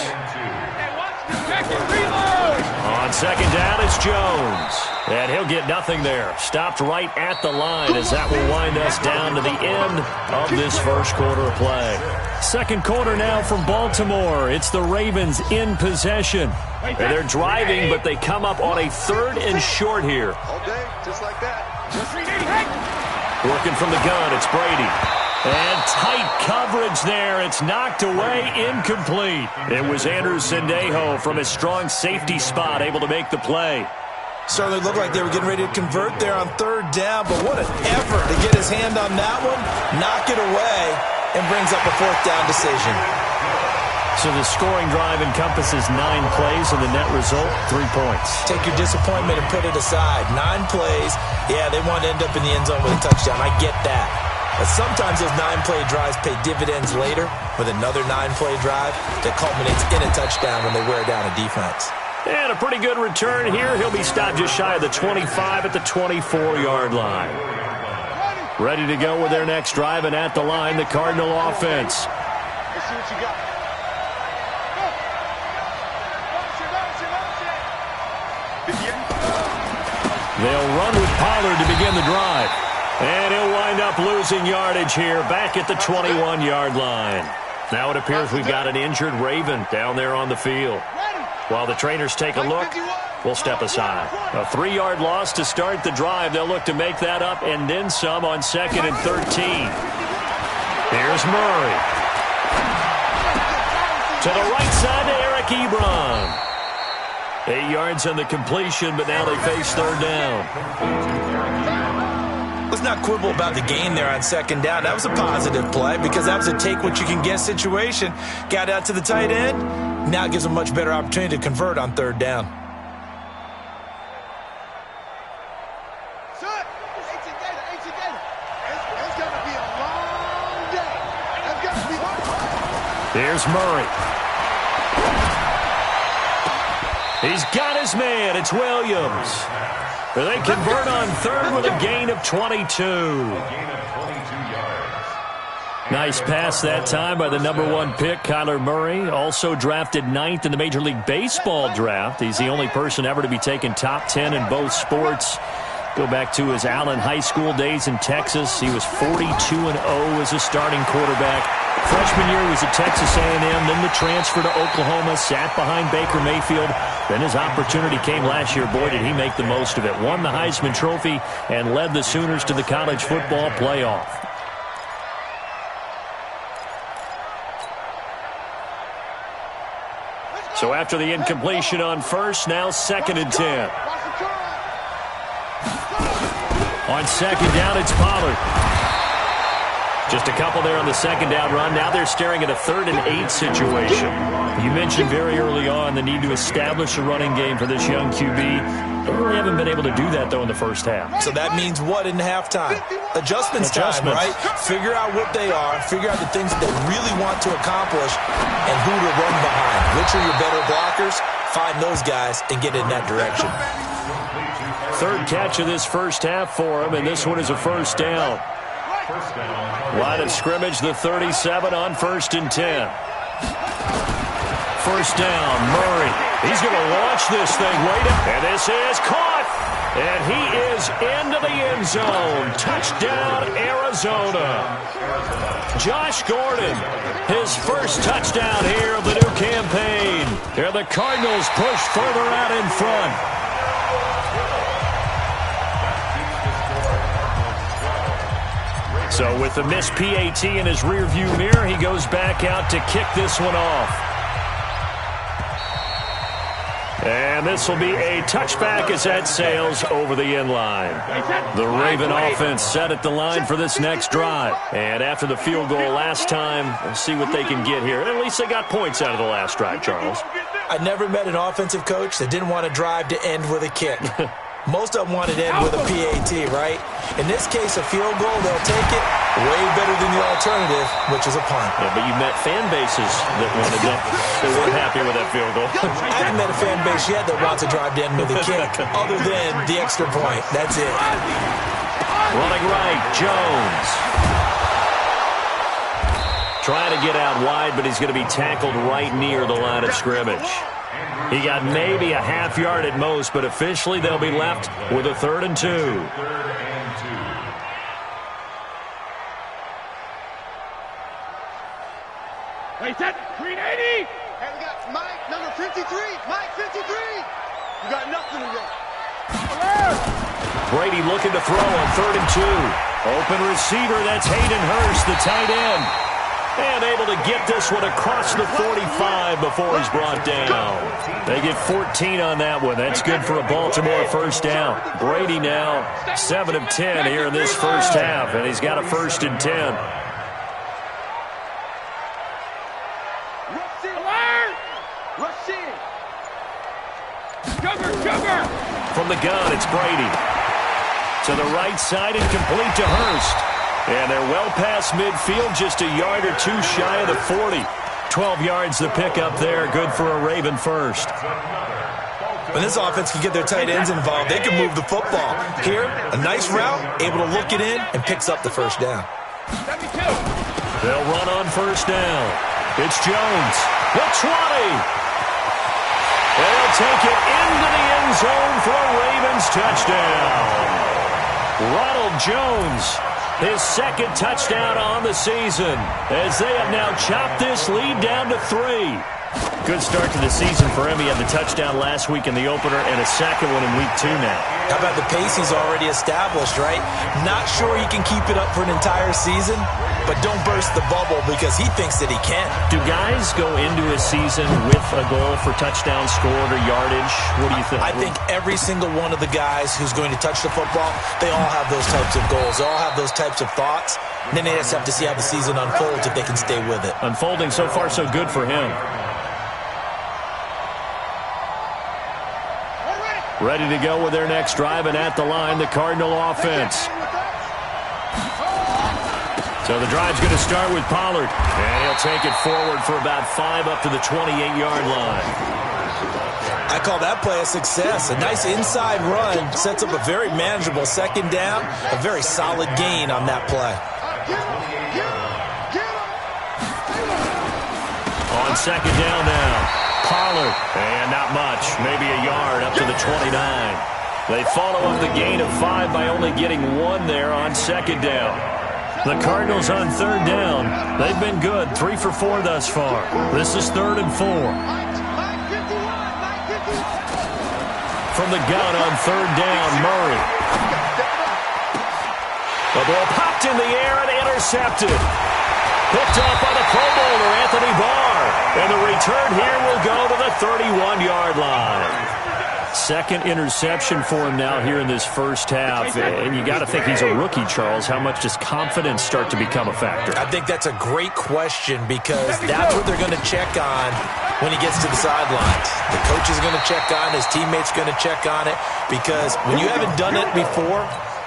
On second down, it's Jones. And he'll get nothing there. Stopped right at the line as that will wind us down to the end of this first quarter of play. Second quarter now from Baltimore. It's the Ravens in possession. And they're driving, but they come up on a 3rd and short here. All day, just like that. Working from the gun, it's Brady. And tight coverage there. It's knocked away, incomplete. It was Andrew Sendejo from his strong safety spot able to make the play. Certainly looked like they were getting ready to convert there on 3rd down, but what an effort to get his hand on that one, knock it away, and brings up a 4th down decision. So the scoring drive encompasses 9 plays, and the net result, 3 points. Take your disappointment and put it aside. 9 plays, yeah, they want to end up in the end zone with a touchdown. I get that. But sometimes those 9-play drives pay dividends later with another 9-play drive that culminates in a touchdown when they wear down a defense. And a pretty good return here. He'll be stopped just shy of the 25 at the 24-yard line. Ready to go with their next drive, and at the line, the Cardinal offense. Let's see what you got. They'll run with Pollard to begin the drive. And he'll wind up losing yardage here back at the 21-yard line. Now it appears we've got an injured Raven down there on the field. While the trainers take a look, we'll step aside. A 3-yard loss to start the drive. They'll look to make that up and then some on 2nd and 13. Here's Murray. To the right side to Eric Ebron. 8 yards on the completion, but now they face 3rd down. Let's not quibble about the gain there on 2nd down. That was a positive play because that was a take-what-you-can-get situation. Got out to the tight end. Now it gives them a much better opportunity to convert on 3rd down. Here's Murray. He's got his man. It's Williams. They convert on 3rd with a gain of 22. Nice pass that time by the #1 pick, Kyler Murray. Also drafted 9th in the Major League Baseball draft. He's the only person ever to be taken top 10 in both sports. Go back to his Allen High School days in Texas. He was 42-0 as a starting quarterback. Freshman year he was at Texas A&M, then the transfer to Oklahoma, sat behind Baker Mayfield. Then his opportunity came last year. Boy, did he make the most of it. Won the Heisman Trophy and led the Sooners to the college football playoff. So after the incompletion on 1st, now 2nd and 10. On 2nd down, it's Pollard. Just a couple there on the 2nd down run. Now they're staring at a 3rd and 8 situation. You mentioned very early on the need to establish a running game for this young QB. They really haven't been able to do that, though, in the first half. So that means what in halftime? Adjustments time, right? Figure out what they are, figure out the things that they really want to accomplish, and who to run behind. Which are your better blockers? Find those guys and get in that direction. 3rd catch of this first half for him, and this one is a 1st down. Line of scrimmage, the 37 on 1st and 10. 1st down, Murray. He's going to launch this thing. And this is caught. And he is into the end zone. Touchdown, Arizona. Josh Gordon, his first touchdown here of the new campaign. And the Cardinals push further out in front. So with the missed PAT in his rearview mirror, he goes back out to kick this one off. And this will be a touchback as that sails over the end line. The Raven offense set at the line for this next drive. And after the field goal last time, we'll see what they can get here. At least they got points out of the last drive, Charles. I never met an offensive coach that didn't want to drive to end with a kick. Most of them want it to end with a PAT, right? In this case, a field goal, they'll take it way better than the alternative, which is a punt. Yeah, but you've met fan bases that wanted that. They weren't happy with that field goal. I haven't met a fan base yet that wants to drive to end with a kick, other than the extra point. That's it. Running right, Jones. Trying to get out wide, but he's going to be tackled right near the line of scrimmage. He got maybe a half yard at most, but officially they'll be left with a 3rd and 2. Wait, that green 80. Hey, we got Mike, number 53. Mike, 53. You got nothing to do. Brady looking to throw on 3rd and 2. Open receiver, that's Hayden Hurst, the tight end. And able to get this one across the 45 before he's brought down. They get 14 on that one. That's good for a Baltimore 1st down. Brady now 7 of 10 here in this first half, and he's got a 1st and 10. From the gun, it's Brady. To the right side and complete to Hurst. And they're well past midfield, just a yard or two shy of the 40. 12 yards the pickup there, good for a Raven 1st. When this offense can get their tight ends involved, they can move the football. Here, a nice route, able to look it in, and picks up the 1st down. They'll run on 1st down. It's Jones, the 20. They'll take it into the end zone for a Ravens touchdown. Ronald Jones, his second touchdown on the season, as they have now chopped this lead down to 3. Good start to the season for him. He had the touchdown last week in the opener and a second one in week 2 now. How about the pace he's already established, right? Not sure he can keep it up for an entire season, but don't burst the bubble because he thinks that he can. Do guys go into a season with a goal for touchdowns scored or yardage? What do you think? I think every single one of the guys who's going to touch the football, they all have those types of goals. They all have those types of thoughts. And then they just have to see how the season unfolds if they can stay with it. Unfolding so far so good for him. Ready to go with their next drive, and at the line, the Cardinal offense. So the drive's going to start with Pollard, and he'll take it forward for about 5 up to the 28-yard line. I call that play a success. A nice inside run sets up a very manageable second down, a very solid gain on that play. On second down now. Pollard, and not much, maybe a yard up to the 29. They follow up the gain of 5 by only getting 1 there on second down. The Cardinals on third down. They've been good, 3 for 4 thus far. This is 3rd and 4. From the gun on third down, Murray. The ball popped in the air and intercepted. Picked up by the Pro Bowler, Anthony Barr. And the return here will go to the 31-yard line. Second interception for him now here in this first half. And you got to think he's a rookie, Charles. How much does confidence start to become a factor? I think that's a great question because that's what they're going to check on when he gets to the sidelines. The coach is going to check on it. His teammates going to check on it because when you haven't done it before,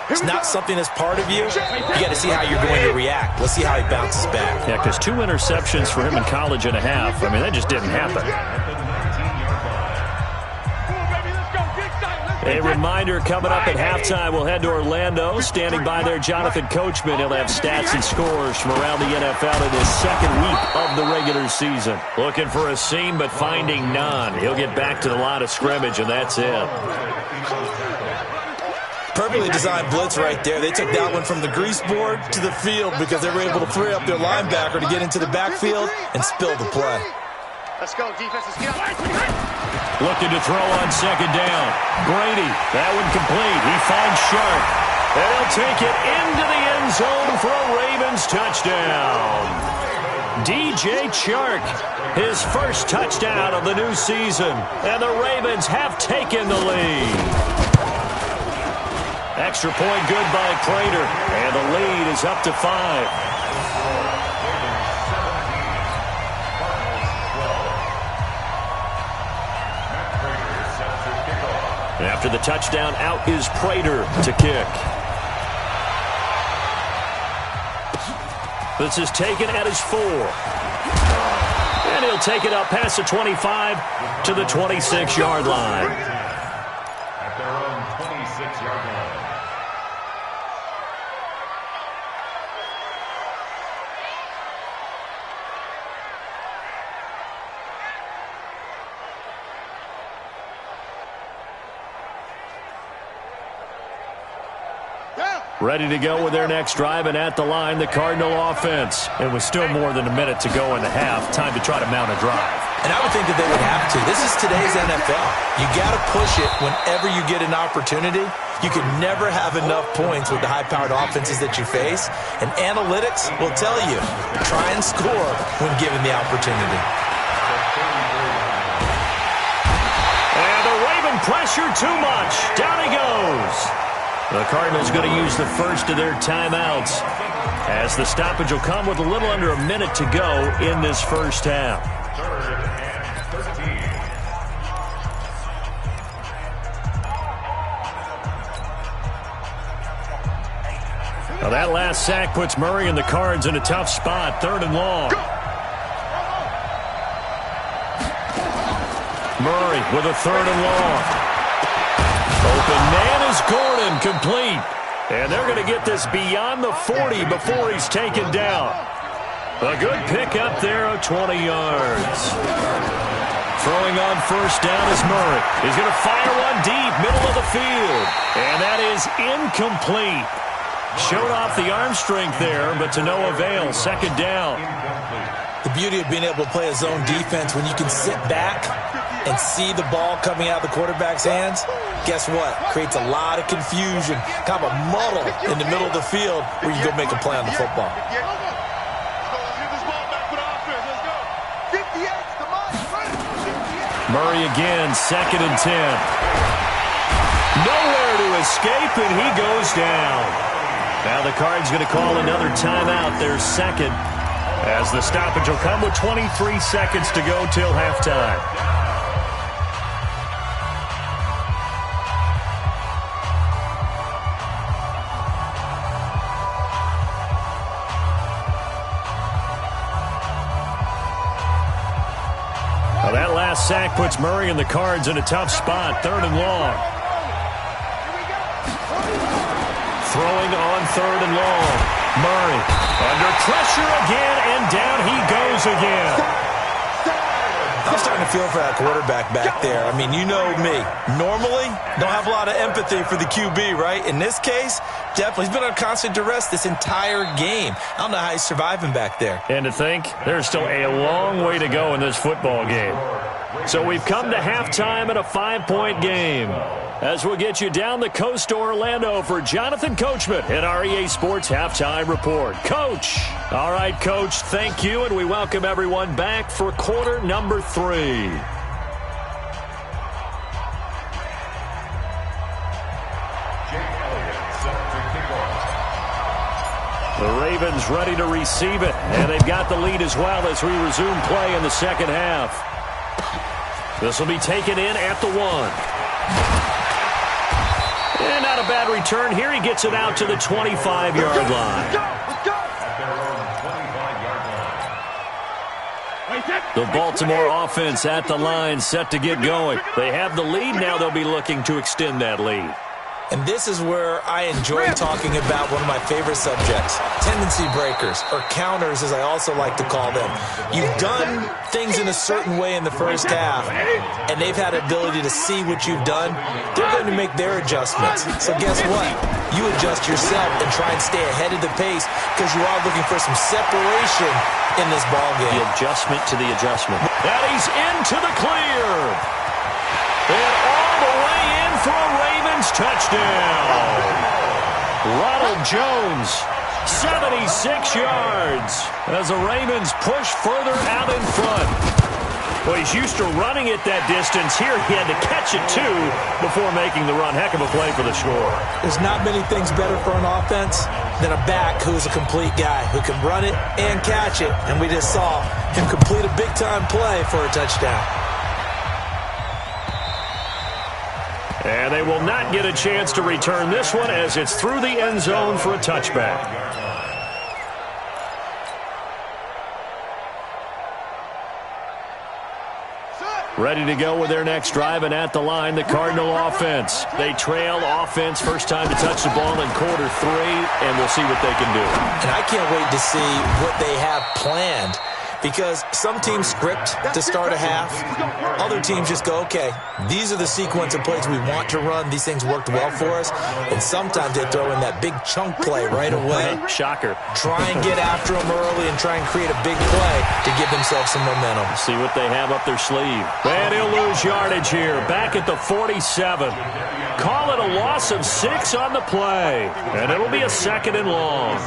it's not something that's part of you. You got to see how you're going to react. Let's see how he bounces back. Yeah, because 2 interceptions for him in college and a half. I mean, that just didn't happen. A reminder coming up at halftime, we'll head to Orlando. Standing by there, Jonathan Coachman. He'll have stats and scores from around the NFL in his second week of the regular season. Looking for a seam, but finding none. He'll get back to the line of scrimmage, and that's it. Perfectly designed blitz right there. They took that one from the grease board to the field because they were able to free up their linebacker to get into the backfield and spill the play. Let's go, defense. Let's get out. Looking to throw on second down. Brady, that one complete. He finds Sharp. And he'll take it into the end zone for a Ravens touchdown. DJ Chark, his first touchdown of the new season. And the Ravens have taken the lead. Extra point good by Prater, and the lead is up to 5. After the touchdown, out is Prater to kick. This is taken at his 4. And he'll take it up past the 25 to the 26-yard line. At their own 26-yard line. Ready to go with their next drive, and at the line, the Cardinal offense. It was still more than a minute to go in the half. Time to try to mount a drive. And I would think that they would have to. This is today's NFL. You got to push it whenever you get an opportunity. You can never have enough points with the high-powered offenses that you face. And analytics will tell you, try and score when given the opportunity. And the Raven pressure too much. Down he goes. The Cardinals going to use the first of their timeouts, as the stoppage will come with a little under a minute to go in this first half. Now that last sack puts Murray and the Cards in a tough spot, 3rd and long. Murray with a 3rd and long. Open man is Gordon, complete. And they're going to get this beyond the 40 before he's taken down. A good pick up there of 20 yards. Throwing on first down is Murray. He's going to fire one deep, middle of the field. And that is incomplete. Showed off the arm strength there, but to no avail. Second down. The beauty of being able to play a zone defense when you can sit back and see the ball coming out of the quarterback's hands, guess what? Creates a lot of confusion, kind of a muddle in the middle of the field where you go make a play on the football. Murray again, 2nd and 10. Nowhere to escape, and he goes down. Now the Cards going to call another timeout, their second, as the stoppage will come with 23 seconds to go till halftime. Well, that last sack puts Murray and the Cards in a tough spot, 3rd and long. Throwing on 3rd and long. Murray under pressure again, and down he goes again. I'm starting to feel for that quarterback back there. I mean, you know me. Normally, don't have a lot of empathy for the QB, right? In this case, definitely. He's been on constant duress this entire game. I don't know how he's surviving back there. And to think, there's still a long way to go in this football game. So we've come to halftime in a 5-point game. As we'll get you down the coast to Orlando for Jonathan Coachman at our EA Sports Halftime Report. Coach. All right, Coach, thank you, and we welcome everyone back for quarter number 3. The Ravens ready to receive it, and they've got the lead as well as we resume play in the second half. This will be taken in at the 1. And not a bad return here. He gets it out to the 25-yard line. The Baltimore offense at the line, set to get going. They have the lead now. They'll be looking to extend that lead. And this is where I enjoy talking about one of my favorite subjects, tendency breakers, or counters as I also like to call them. You've done things in a certain way in the first half, and they've had the ability to see what you've done. They're going to make their adjustments. So guess what? You adjust yourself and try and stay ahead of the pace because you are looking for some separation in this ball game. The adjustment to the adjustment. And he's into the clear. And all the way in for a Ravens touchdown. Ronald Jones, 76 yards, as the Ravens push further out in front. Well, he's used to running it that distance. Here he had to catch it, too, before making the run. Heck of a play for the score. There's not many things better for an offense than a back who is a complete guy, who can run it and catch it. And we just saw him complete a big-time play for a touchdown. And they will not get a chance to return this one as it's through the end zone for a touchback. Ready to go with their next drive, and at the line, the Cardinal offense. They trail offense, first time to touch the ball in quarter 3, and we'll see what they can do. And I can't wait to see what they have planned, because some teams script to start a half. Other teams just go, okay, these are the sequence of plays we want to run. These things worked well for us. And sometimes they throw in that big chunk play right away. Shocker. Try and get after them early and try and create a big play to give themselves some momentum. See what they have up their sleeve. And he'll lose yardage here. Back at the 47. Call it a loss of 6 on the play. And it'll be a 2nd and long.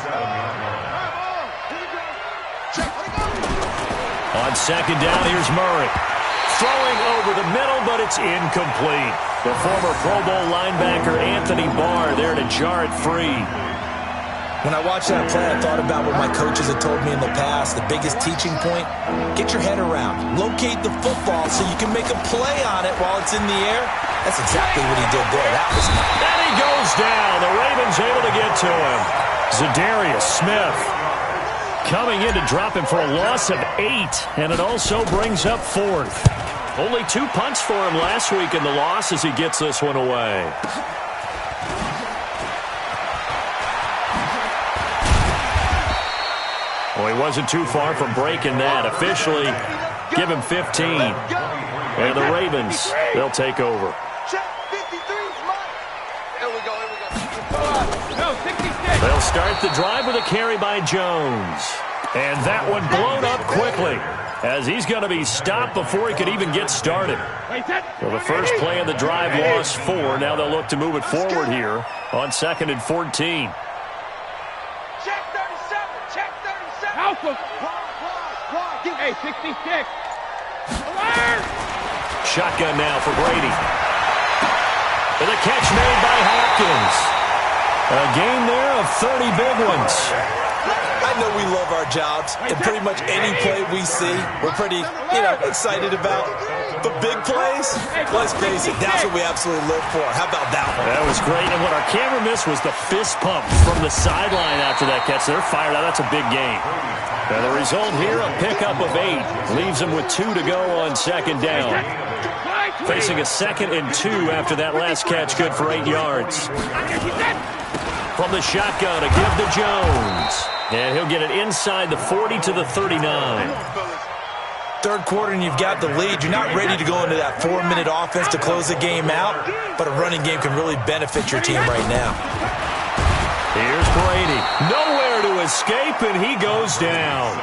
On 2nd down, here's Murray. Throwing over the middle, but it's incomplete. The former Pro Bowl linebacker Anthony Barr there to jar it free. When I watched that play, I thought about what my coaches had told me in the past. The biggest teaching point, get your head around. Locate the football so you can make a play on it while it's in the air. That's exactly what he did there. That was nice. And he goes down. The Ravens able to get to him. Zadarius Smith coming in to drop him for a loss of 8, and it also brings up 4th. Only 2 punts for him last week in the loss as he gets this one away. Well, he wasn't too far from breaking that. Officially, give him 15. And the Ravens, they'll take over. Check 53 is mine. Here we go. No, 66. They'll start the drive with a carry by Jones. And that one blown up quickly, as he's going to be stopped before he could even get started. So the first play of the drive lost 4. Now they'll look to move it forward here on 2nd and 14. Check 37. Check 37. Alpha. Hey, 66. Alert! Shotgun now for Brady. And a catch made by Hopkins. A gain there of 30 big ones. I know we love our jobs, and pretty much any play we see, we're pretty, excited about. But big plays, let's face it, that's what we absolutely live for. How about that one? That was great, and what our camera missed was the fist pump from the sideline after that catch. They're fired out. That's a big game. And the result here, a pickup of 8. Leaves them with 2 to go on 2nd down. Facing a 2nd and 2 after that last catch, good for 8 yards. From the shotgun, a give to Jones. And he'll get it inside the 40 to the 39. Third quarter and you've got the lead. You're not ready to go into that 4-minute offense to close the game out, but a running game can really benefit your team right now. Here's Brady. Nowhere to escape, and he goes down.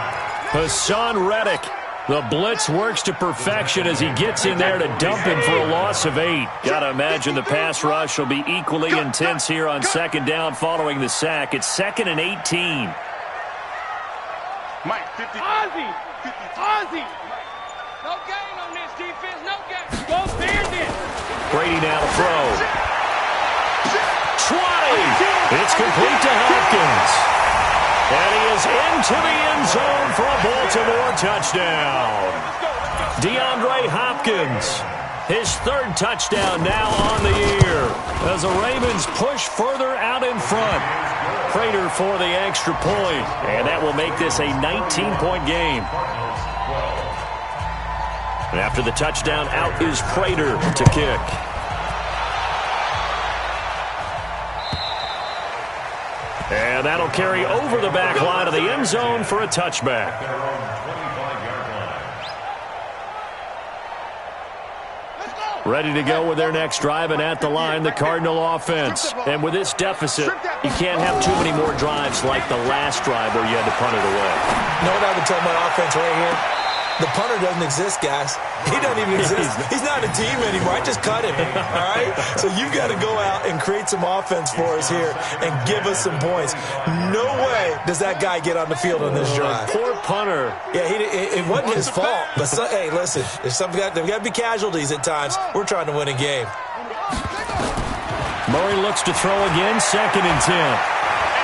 Hassan Reddick. The blitz works to perfection as he gets in there to dump him for a loss of 8. Got to imagine the pass rush will be equally intense here on 2nd down following the sack. It's 2nd and 18. Mike, 50. Ozzy. No gain on this defense. No gain. Go Bandit. Brady now to throw. 20. It's complete to Hopkins. And he is into the end zone for a Baltimore touchdown. DeAndre Hopkins, his 3rd touchdown now on the year, as the Ravens push further out in front. Prater for the extra point, and that will make this a 19-point game. And after the touchdown, out is Prater to kick. And that'll carry over the back line of the end zone for a touchback. Ready to go with their next drive, and at the line, the Cardinal offense. And with this deficit, you can't have too many more drives like the last drive where you had to punt it away. You know what I would tell my offense right here? The punter doesn't exist, guys. He doesn't even exist. He's not a team anymore. I just cut him, all right? So you've got to go out and create some offense for us here and give us some points. No way does that guy get on the field on this drive. Poor punter. Yeah, it wasn't his fault. But, hey, listen, there's got to be casualties at times. We're trying to win a game. Murray looks to throw again, 2nd and 10.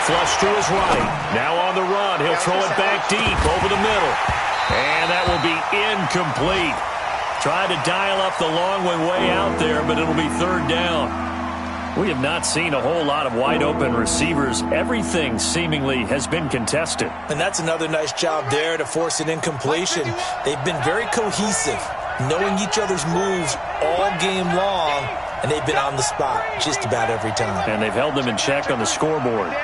Flush to his right. Now on the run. He'll throw it back deep over the middle. And that will be incomplete. Tried to dial up the long way out there, but it'll be 3rd down. We have not seen a whole lot of wide-open receivers. Everything seemingly has been contested. And that's another nice job there to force an incompletion. They've been very cohesive, knowing each other's moves all game long, and they've been on the spot just about every time. And they've held them in check on the scoreboard.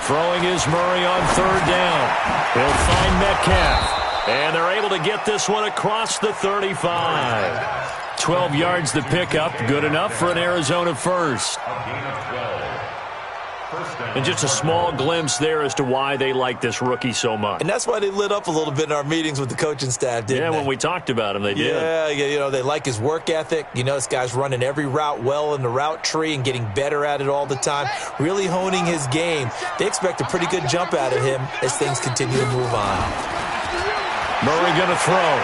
Throwing is Murray on 3rd down. He'll find Metcalf. And they're able to get this one across the 35. 12 yards the pickup. Good enough for an Arizona first. And just a small glimpse there as to why they like this rookie so much. And that's why they lit up a little bit in our meetings with the coaching staff, didn't they? Yeah, when we talked about him, they did. Yeah, they like his work ethic. This guy's running every route well in the route tree and getting better at it all the time, really honing his game. They expect a pretty good jump out of him as things continue to move on. Murray going to throw.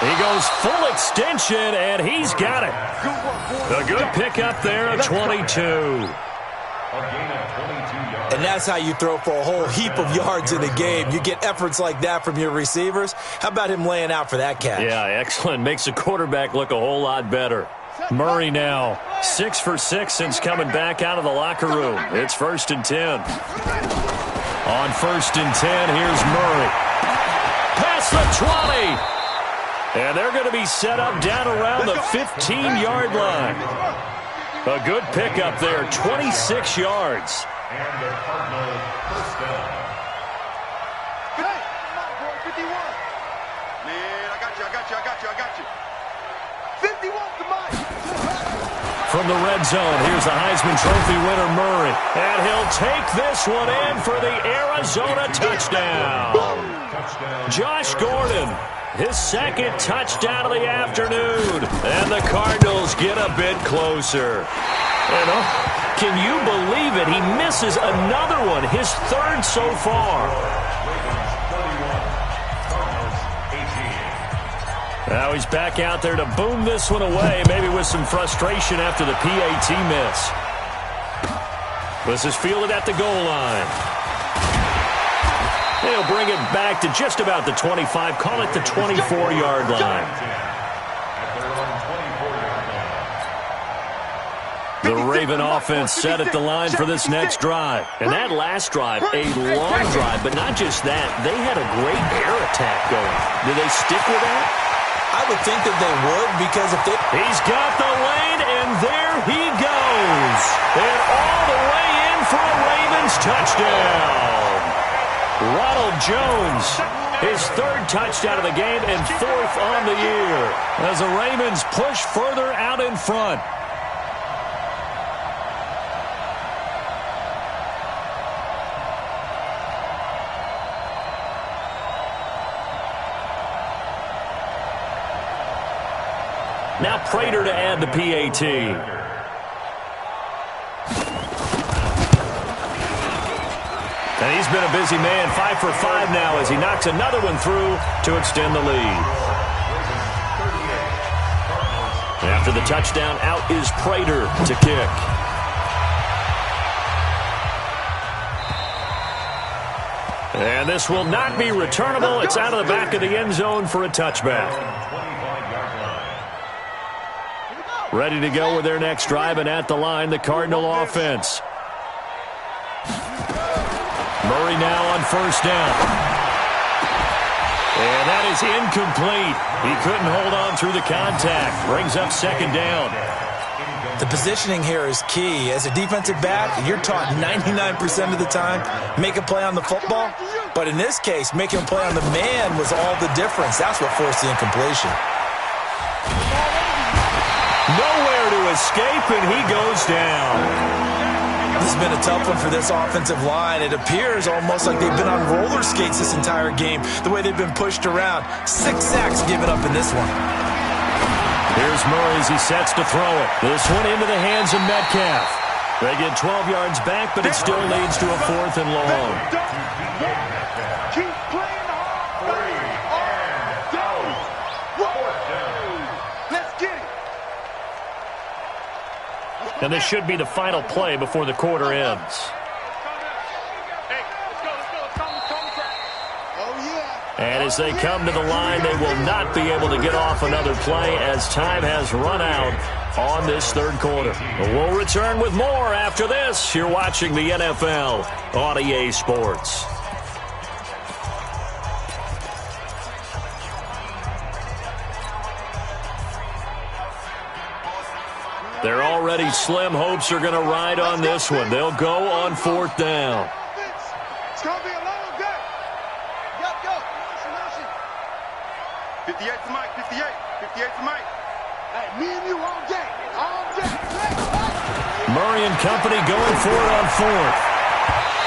He goes full extension, and he's got it. A good pickup there at 22. And that's how you throw for a whole heap of yards in a game. You get efforts like that from your receivers. How about him laying out for that catch? Yeah, excellent. Makes the quarterback look a whole lot better. Murray now 6 for 6 since coming back out of the locker room. It's 1st and 10. On 1st and 10, here's Murray. Past the 20. And they're going to be set up down around the 15-yard line. A good pickup there, 26 yards. And the Cardinals first down. Hey, come on, boy, 51. Man, I got you. 51's the mic. From the red zone, here's the Heisman Trophy winner, Murray. And he'll take this one in for the Arizona touchdown. Josh Gordon, his second touchdown of the afternoon. And the Cardinals get a bit closer. And can you believe it? He misses another one, his third so far. Now he's back out there to boom this one away, maybe with some frustration after the PAT miss. This is fielded at the goal line. He'll bring it back to just about the 25, call it the 24-yard line. The Raven offense set at the line for this next drive. And that last drive, a long drive, but not just that. They had a great air attack going. Do they stick with that? I would think that they would, because if they... He's got the lane, and there he goes. And all the way in for a Ravens touchdown. Ronald Jones, his third touchdown of the game and fourth on the year, as the Ravens push further out in front. Now Prater to add the PAT. And he's been a busy man, 5 for 5 now as he knocks another one through to extend the lead. After the touchdown, out is Prater to kick. And this will not be returnable. It's out of the back of the end zone for a touchback. Ready to go with their next drive, and at the line, the Cardinal offense. Murray now on first down. And that is incomplete. He couldn't hold on through the contact. Brings up second down. The positioning here is key. As a defensive back, you're taught 99% of the time, make a play on the football. But in this case, making a play on the man was all the difference. That's what forced the incompletion. Nowhere to escape, and he goes down. This has been a tough one for this offensive line. It appears almost like they've been on roller skates this entire game, the way they've been pushed around. 6 sacks given up in this one. Here's Murray as he sets to throw it. This one into the hands of Metcalf. They get 12 yards back, but it still leads to a 4th and long. Keep playing hard. Let's get it. And this should be the final play before the quarter ends. And as they come to the line, they will not be able to get off another play as time has run out on this third quarter. We'll return with more after this. You're watching the NFL on EA Sports. They're already slim hopes are going to ride on this one. They'll go on 4th down. It's going to be a long day. Go. 58 to Mike, 58 to Mike. Hey, me and you all day. Murray and company going for it on 4th.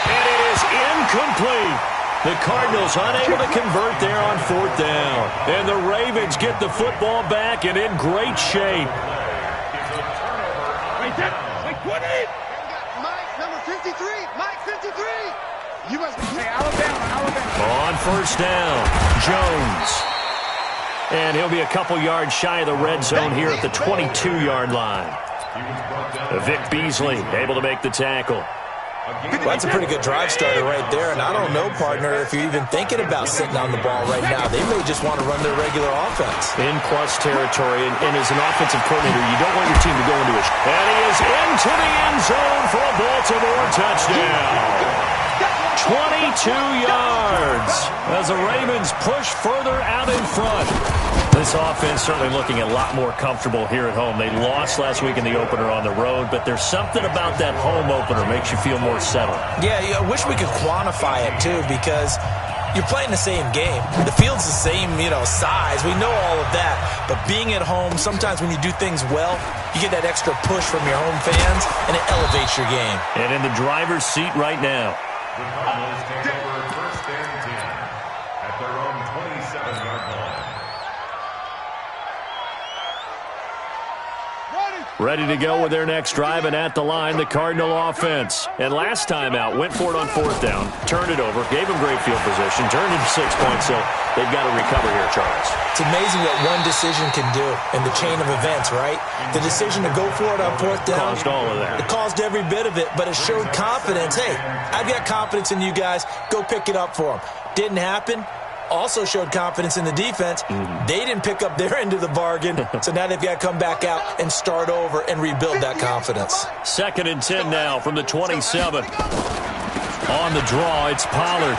And it is incomplete. The Cardinals unable to convert there on 4th down. And the Ravens get the football back and in great shape. Mike 20. Mike, number 53. Mike 53. You must be Alabama. On first down, Jones. And he'll be a couple yards shy of the red zone here at the 22-yard line. Vic Beasley able to make the tackle. Well, that's a pretty good drive starter right there, and I don't know, partner, if you're even thinking about sitting on the ball right now. They may just want to run their regular offense. In plus territory, and as an offensive coordinator, you don't want your team to go into it. And he is into the end zone for a Baltimore touchdown. 22 yards as the Ravens push further out in front. This offense certainly looking a lot more comfortable here at home. They lost last week in the opener on the road, but there's something about that home opener makes you feel more settled. Yeah, I wish we could quantify it, too, because you're playing the same game. The field's the same, size. We know all of that. But being at home, sometimes when you do things well, you get that extra push from your home fans, and it elevates your game. And in the driver's seat right now. The Cardinals take over first and 10 at their own 27-yard line. Ready to go with their next drive, and at the line, the Cardinal offense. And last time out, went for it on fourth down, turned it over, gave them great field position, turned it to 6 points, so they've got to recover here, Charles. It's amazing what one decision can do in the chain of events, right? The decision to go for it on fourth down. Caused all of that. It caused every bit of it, but it showed confidence. Hey, I've got confidence in you guys. Go pick it up for them. Didn't happen. Also showed confidence in the defense. They didn't pick up their end of the bargain, so now they've got to come back out and start over and rebuild that confidence. 2nd and 10 now from the 27. On the draw, it's Pollard.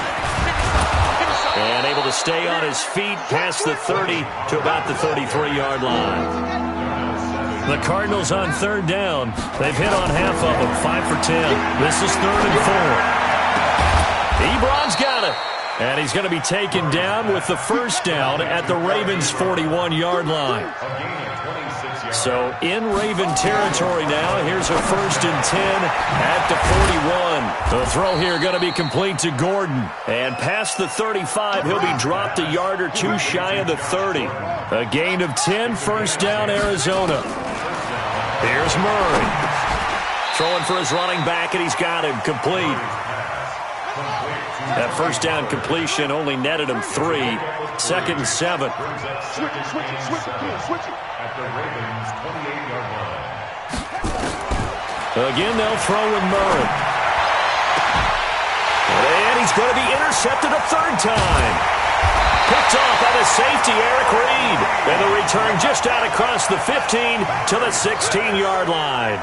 And able to stay on his feet past the 30 to about the 33-yard line. The Cardinals on 3rd down. They've hit on half of them, 5 for 10. This is 3rd and 4. Ebron's got it. And he's going to be taken down with the first down at the Ravens' 41-yard line. So in Raven territory now, here's a 1st and 10 at the 41. The throw here going to be complete to Gordon. And past the 35, he'll be dropped a yard or two shy of the 30. A gain of 10, first down, Arizona. Here's Murray. Throwing for his running back, and he's got him complete. That first down completion only netted him 3. 2nd and 7. Switch it. At the Ravens' 28-yard line. Again, they'll throw with Murray. And he's going to be intercepted a 3rd time. Picked off by the safety, Eric Reed. And the return just out across the 15 to the 16-yard line.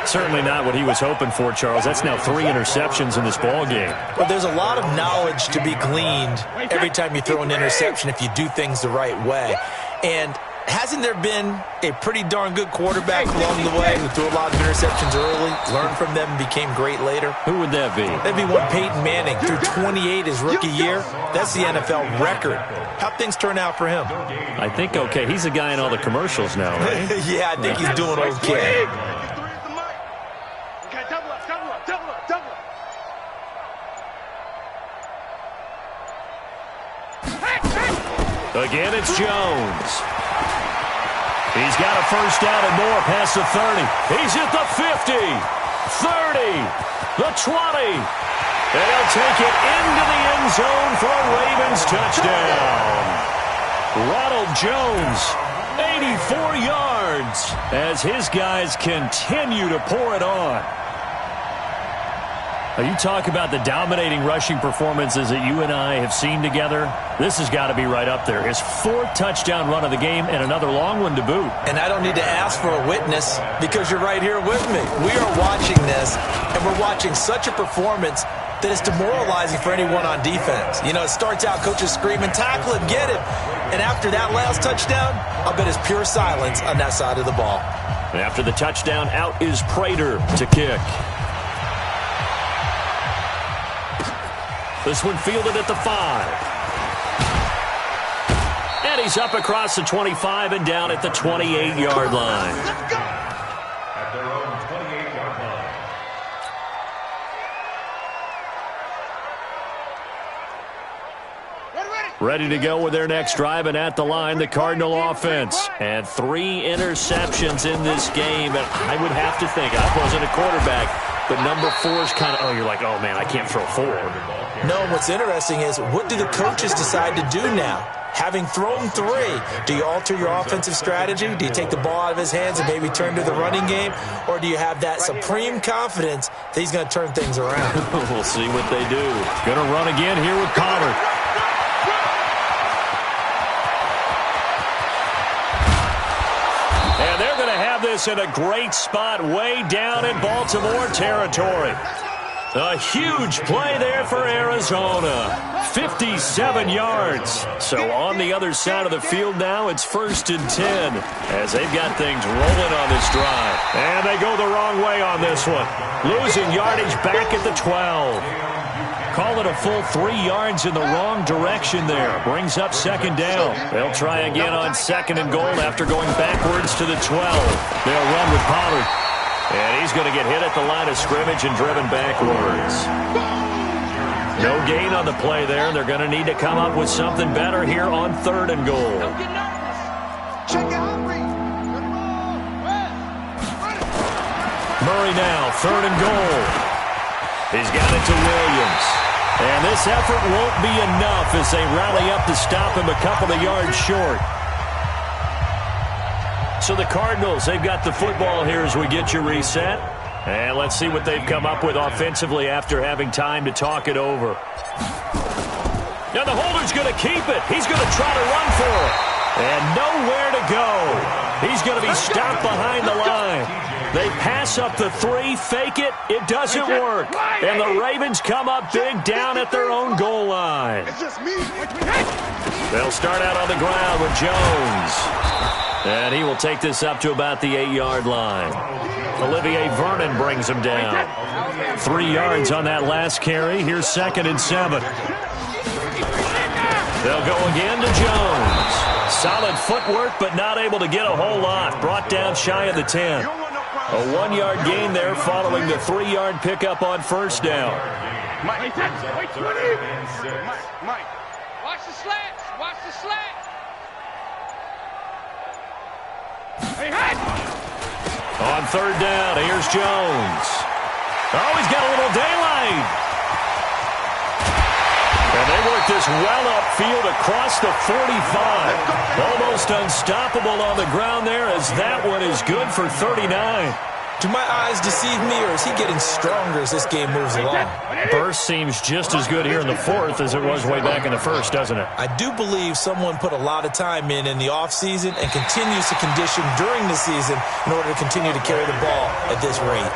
Certainly not what he was hoping for, Charles. That's now 3 interceptions in this ball game. But there's a lot of knowledge to be gleaned every time you throw an interception if you do things the right way. And hasn't there been a pretty darn good quarterback along the way who threw a lot of interceptions early, learned from them, and became great later? Who would that be? That'd be one Peyton Manning. Threw 28 his rookie year. That's the NFL record. How'd things turn out for him? I think okay. He's a guy in all the commercials now, right? Yeah, I think he's doing okay. Again, it's Jones. He's got a first down and more past the 30. He's at the 50, 30, the 20. And he'll take it into the end zone for a Ravens touchdown. Ronald Jones, 84 yards, as his guys continue to pour it on. You talk about the dominating rushing performances that you and I have seen together. This has got to be right up there. His 4th touchdown run of the game and another long one to boot. And I don't need to ask for a witness because you're right here with me. We are watching this, and we're watching such a performance that is demoralizing for anyone on defense. It starts out coaches screaming, tackle him, get him. And after that last touchdown, I'll bet it's pure silence on that side of the ball. After the touchdown, out is Prater to kick. This one fielded at the 5. And he's up across the 25 and down at the 28-yard line. At their own 28-yard line. Ready to go with their next drive, and at the line, the Cardinal offense. And 3 interceptions in this game. And I would have to think, I wasn't a quarterback, but number 4 is kind of, you're like, oh, man, I can't throw 4. No, what's interesting is what do the coaches decide to do now? Having thrown 3, do you alter your offensive strategy? Do you take the ball out of his hands and maybe turn to the running game? Or do you have that supreme confidence that he's going to turn things around? We'll see what they do. Going to run again here with Pollard. And they're going to have this in a great spot way down in Baltimore territory. A huge play there for Arizona. 57 yards. So on the other side of the field now, it's 1st and 10 as they've got things rolling on this drive. And they go the wrong way on this one. Losing yardage back at the 12. Call it a full 3 yards in the wrong direction there. Brings up 2nd down. They'll try again on 2nd and goal after going backwards to the 12. They'll run with Pollard. And he's going to get hit at the line of scrimmage and driven backwards. No gain on the play there. They're going to need to come up with something better here on 3rd and goal. Murray now, 3rd and goal. He's got it to Williams. And this effort won't be enough as they rally up to stop him a couple of yards short. So the Cardinals, they've got the football here as we get you reset. And let's see what they've come up with offensively after having time to talk it over. Now the holder's going to keep it. He's going to try to run for it. And nowhere to go. He's going to be stopped behind the line. They pass up the 3, fake it. It doesn't work. And the Ravens come up big down at their own goal line. They'll start out on the ground with Jones. And he will take this up to about the 8-yard line. Olivier Vernon brings him down. 3 yards on that last carry. Here's 2nd and 7. They'll go again to Jones. Solid footwork, but not able to get a whole lot. Brought down shy of the 10. A 1-yard gain there following the 3-yard pickup on 1st down. Mike. Watch the slants. Watch the slants. On 3rd down, here's Jones. Oh, he's got a little daylight. And they work this well upfield across the 45. Almost unstoppable on the ground there as that one is good for 39. Do my eyes deceive me, or is he getting stronger as this game moves along? Burst seems just as good here in the 4th as it was way back in the 1st, doesn't it? I do believe someone put a lot of time in the offseason and continues to condition during the season in order to continue to carry the ball at this rate.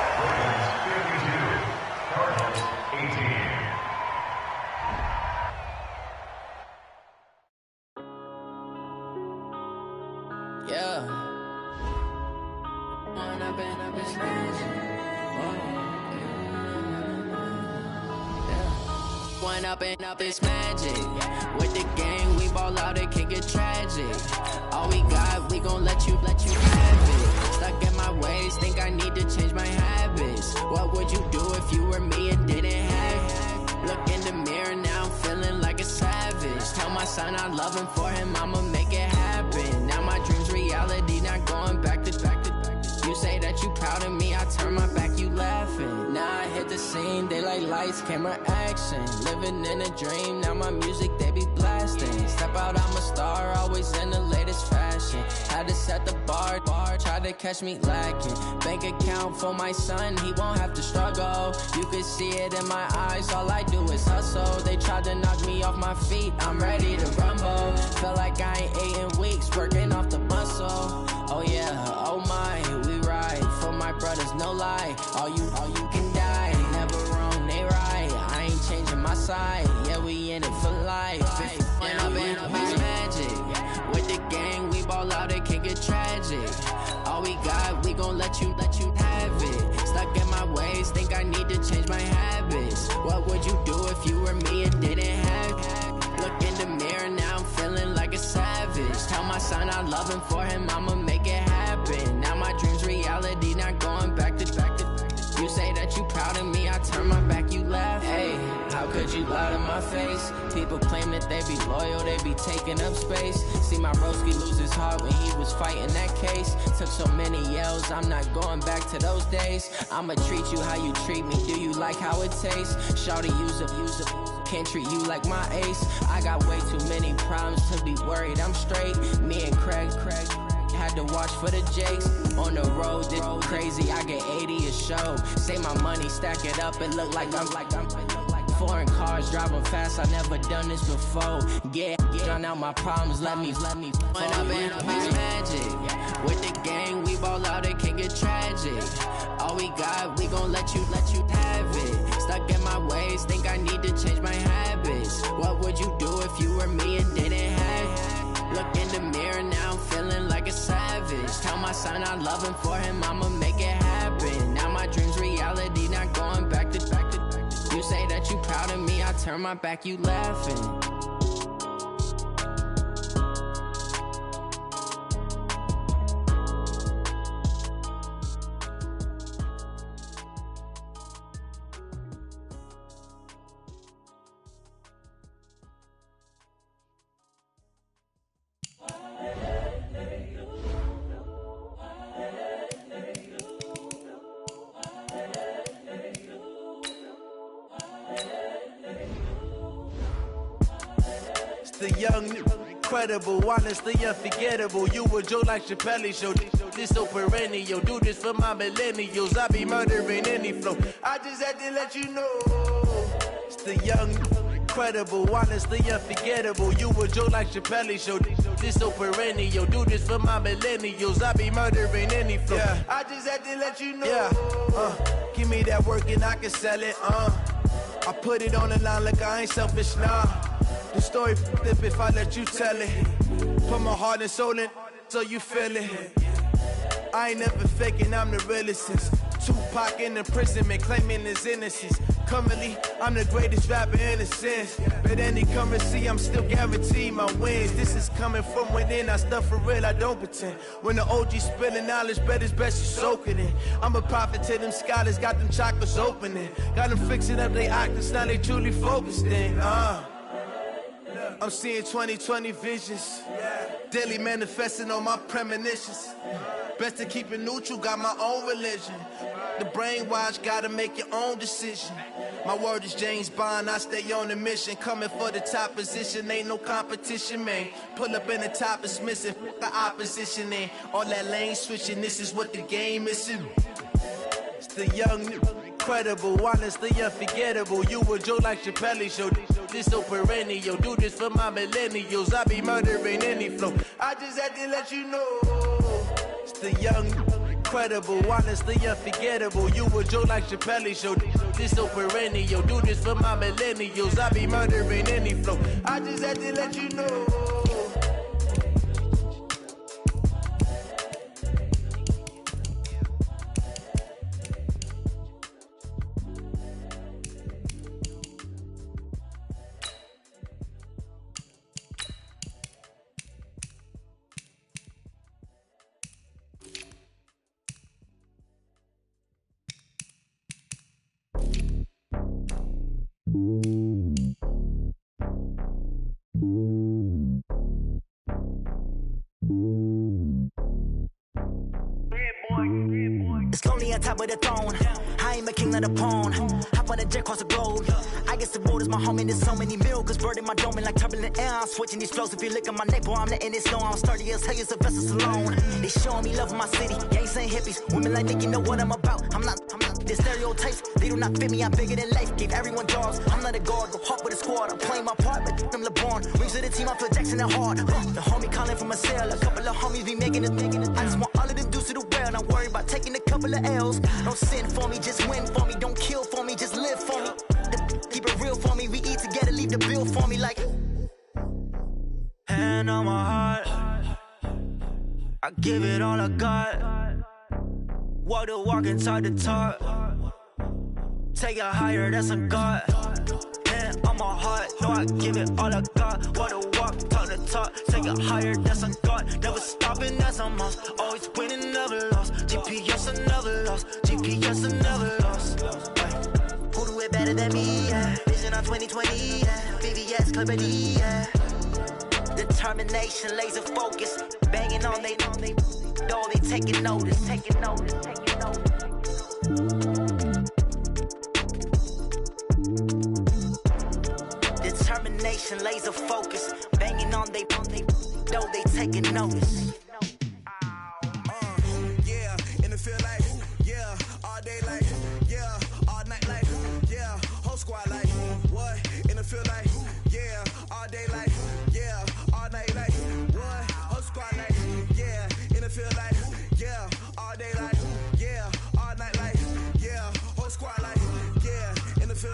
Up is magic. With the gang, we ball out, it can get tragic. All we got, we gon' let you have it. Stuck in my ways, think I need to change my habits. What would you do if you were me and didn't have it? Look in the mirror, now I'm feeling like a savage. Tell my son I love him, for him I'ma make it happen. Now my dream's reality, not going back to. You say that you proud of me, I turn my back, you laughing. Now I hit the scene, they like lights, camera, action. Living in a dream, now my music, they be blasting. Step out, I'm a star, always in the latest fashion. Had to set the bar, try to catch me lacking. Bank account for my son, he won't have to struggle. You can see it in my eyes, all I do is hustle. They tried to knock me off my feet, I'm ready to rumble. Feel like I ain't ate in weeks, working off the muscle. Oh yeah, oh my, we ride for my brothers, no lie. All you can die, never wrong, they right. I ain't changing my side, yeah, we in it for life. When I've been magic, with the gang, we ball out, it can get tragic. All we got, we gon' let you have it. Stuck in my ways, think I need to change my habits. What would you do if you were me and didn't have it? Look in the mirror, now I'm feeling like a savage. Tell my son I love him, for him I'ma make it happen. Now my dream's reality, not going back to. You say that you proud of me, I turn my back, you laugh. Hey, how could you lie to my face? People claim that they be loyal, they be taking up space. See my broski lose his heart when he was fighting that case. Took so many yells, I'm not going back to those days. I'ma treat you how you treat me, do you like how it tastes? Shawty, use it. Can't treat you like my ace. I got way too many problems to be worried, I'm straight. Me and Craig had to watch for the Jakes. On the road, this crazy, I get 80 a show. Save my money, stack it up, it look like I'm foreign cars, driving fast, I never done this before. Yeah, drown out my problems, let me. When I've been magic, with the gang, we ball out, it can get tragic. All we got, we gon' let you have it. Stuck in my ways, think I need to change my habits. What would you do if you were me and didn't have it? Look in the mirror, now I'm feeling like a savage. Tell my son I love him, for him I'ma make it happen. Now my dream's reality, not going back to. You say that you proud of me, I turn my back, you laughing. The young, incredible, honestly unforgettable. You a Joe like Chappelle show. This so perennial. Do this for my millennials. I be murdering any flow. I just had to let you know. It's the young, incredible, honestly unforgettable. You a Joe like Chappelle show. This so perennial. Do this for my millennials. I be murdering any flow. Yeah. I just had to let you know. Yeah. Give me that work and I can sell it. I put it on the line like I ain't selfish, nah. The story f***ed if I let you tell it. Put my heart and soul in so you feel it. I ain't never faking, I'm the realest since Tupac in imprisonment, claiming his innocence. Currently, I'm the greatest rapper in a sense. But any currency, I'm still guaranteed my wins. This is coming from within, I stuff for real, I don't pretend. When the OG spilling knowledge, bet it's best you soak it in. I'm a prophet to them scholars, got them chakras opening. Got them fixing up they octaves, now they truly focused in. I'm seeing 2020 visions, daily manifesting on my premonitions. Best to keep it neutral, got my own religion. The brainwash, gotta make your own decision. My word is James Bond, I stay on a mission. Coming for the top position, ain't no competition, man. Pull up in the top is missing, the opposition in. All that lane switching, this is what the game is. It's the young, incredible, honestly unforgettable. You a Joe like Chappelle show. This so perennial. Do this for my millennials. I be murdering any flow. I just had to let you know. It's the young, incredible, honestly unforgettable. You a Joe like Chappelle show. This so perennial. Do this for my millennials. I be murdering any flow. I just had to let you know. It's lonely on top of the throne. I ain't a king of the pawn. Hop on a jet across the globe. I guess the road is my home and there's so many miracles burning my dome like turbulent air. I'm switching these flows. If you look at my neck, boy, I'm letting it snow. I'm sturdy as hell, as a vessel alone. They showing me love in my city. Gangsta hippies, women like Nick, you know what I'm about. I'm not. The stereotypes, they do not fit me. I'm bigger than life. Gave everyone jobs. I'm not a guard, go hard with a squad. I'm playing my part, but I'm LeBron. Rings of the team, I feel Jackson and hard. The homie calling from a cell. A couple of homies be making it. I just want all of them dudes to the well. Not worry about taking a couple of L's. Don't sin for me, just win for me. Don't kill for me, just live for me. Keep it real for me. We eat together, leave the bill for me like. Hand on my heart, I give it all I got. Walk the walk and talk the talk. Take it higher, that's a God. Hand on my heart, know I give it all I got. Walk the walk, talk the talk. Take it higher, that's a God. Never stopping, that's a must. Always winning, never lost. GPS, I never lost. GPS, I never lost. Who do it better than me? Yeah. Vision on 2020, yeah. VVS, Clippity, yeah. Determination, laser focus. Banging on they door, they taking notice, taking notice, taking notice. Determination, laser focus. Banging on they door, they taking notice. Yeah, in the field like, yeah, all day like, yeah, all night like, yeah, whole squad like, what? In the field like, yeah, all day like, yeah, all night like, what? Whole squad like, yeah, in the field like, yeah, all day like, yeah, all night like, yeah, whole squad like, yeah, in the field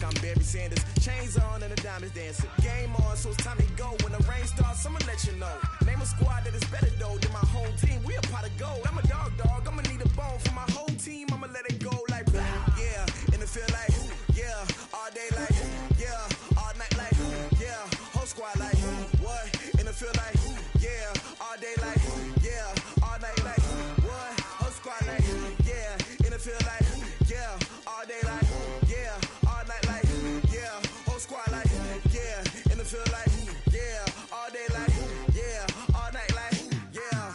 I'm Barry Sanders. Chains on and the diamonds dancing. Game on, so it's time to go. When the rain starts, I'ma let you know. Name a squad that is better though than my whole team. We a pot of gold. I'm a dog. I'ma need a bone for my whole team. I'ma let it go like yeah. And it feel like yeah. All day like yeah. All night like yeah. Whole squad like what? And it feel like yeah. All day like yeah. All night like what? Whole squad like yeah. And it feel like yeah. All day like yeah. All night like yeah. Whole squad like yeah. And it feel like yeah. All day like yeah. All night like yeah.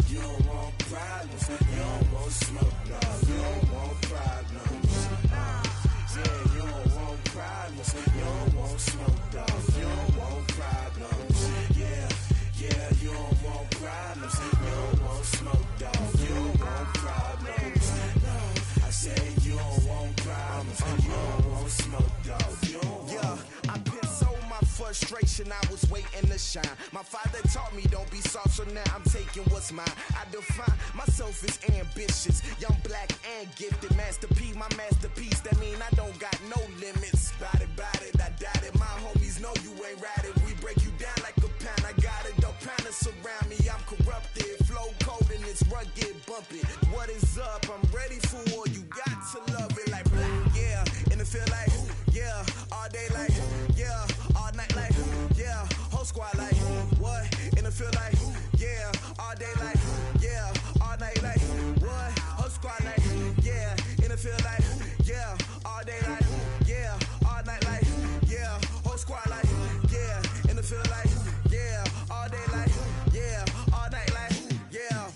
You don't want problems. You don't want smoke, no. You don't want problems. Yeah, you don't want problems. You don't want smoke, dog. You don't want problems. Yeah, you don't want problems. You don't want smoke, dog. You don't want problems. No, I said you don't want problems. You don't want smoke, dog. You don't want. I pissed so my frustration, I was waiting to shine. My father taught me don't be soft, so now I'm taking what's mine. I define myself as ambitious, young, black, and gifted. Master P, my masterpiece. That mean I don't got no limits. Bout it, I doubt it. My homies know you ain't ratted. We break you down like a pound. I got it, don't pound us around me. I'm corrupted, flow cold and it's rugged, bumpy. What is up? I'm ready for war. You got to love it like yeah, and it feel like yeah, all day like yeah, all night like yeah, whole squad like what? And it feel like yeah, all day like yeah, all night like what? Whole squad like yeah, and it feel like yeah, all day like yeah, all night like yeah, whole squad like yeah, and it feel like yeah, all day like yeah, all night like yeah.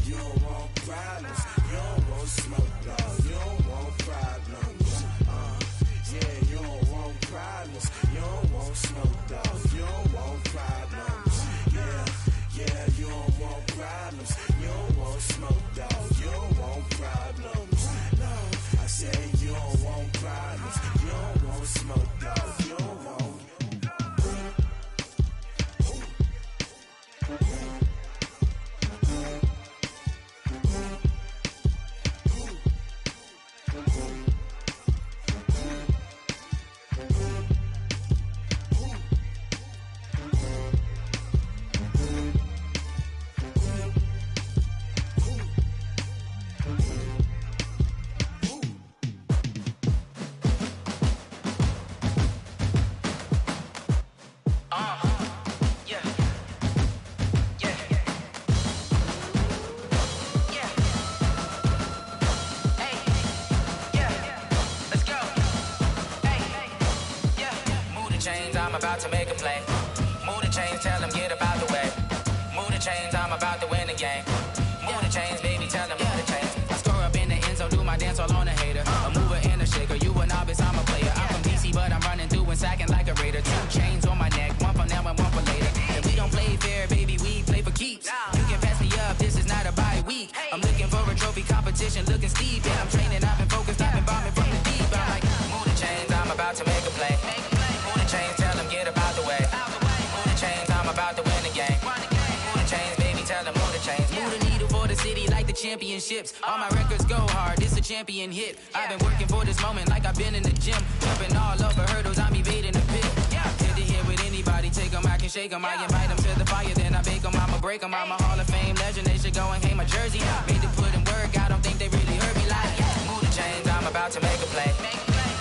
You don't want problems. You don't want smoke, dog. You don't want problems. Yeah, you don't want problems. You don't want smoke, dog. You don't want problems. Yeah, you don't want problems. You don't want smoke, dog. You don't want problems. No, I said you don't want problems. You don't want smoke, dog. You don't want. I'm about to make a play. Move the chains, tell them get about the way. Move the chains, I'm about to win the game. Move the chains, baby, tell them move the chains. I score up in the end zone, do my dance all on a hater. A mover and a shaker, you a novice, I'm a player. I'm from DC, but I'm running through and sacking like a raider. 2 chains on my neck, one for now and one for later. And we don't play fair, baby, we play for keeps. You can pass me up, this is not a bye week. I'm looking for a trophy competition, looking steep. And I'm training, I've been focused, I've been bombing from the deep. I'm like, move the chains, I'm about to make a play. Move the chains, tell them get about the way. Move the chains, I'm about to win the game. Move the chains, baby, tell them move the chains. Move the needle for the city like the championships. All my records go hard, it's a champion hit. I've been working for this moment like I've been in the gym. Jumping all over hurdles, I'm evading the pit. Hit to hit with anybody, take them, I can shake them. I invite them to the fire, then I bake them, I'ma break them. I'm a Hall of Fame legend, they should go and hang my jersey. Made to put in work, I don't think they really heard me like move the chains, I'm about to make a play.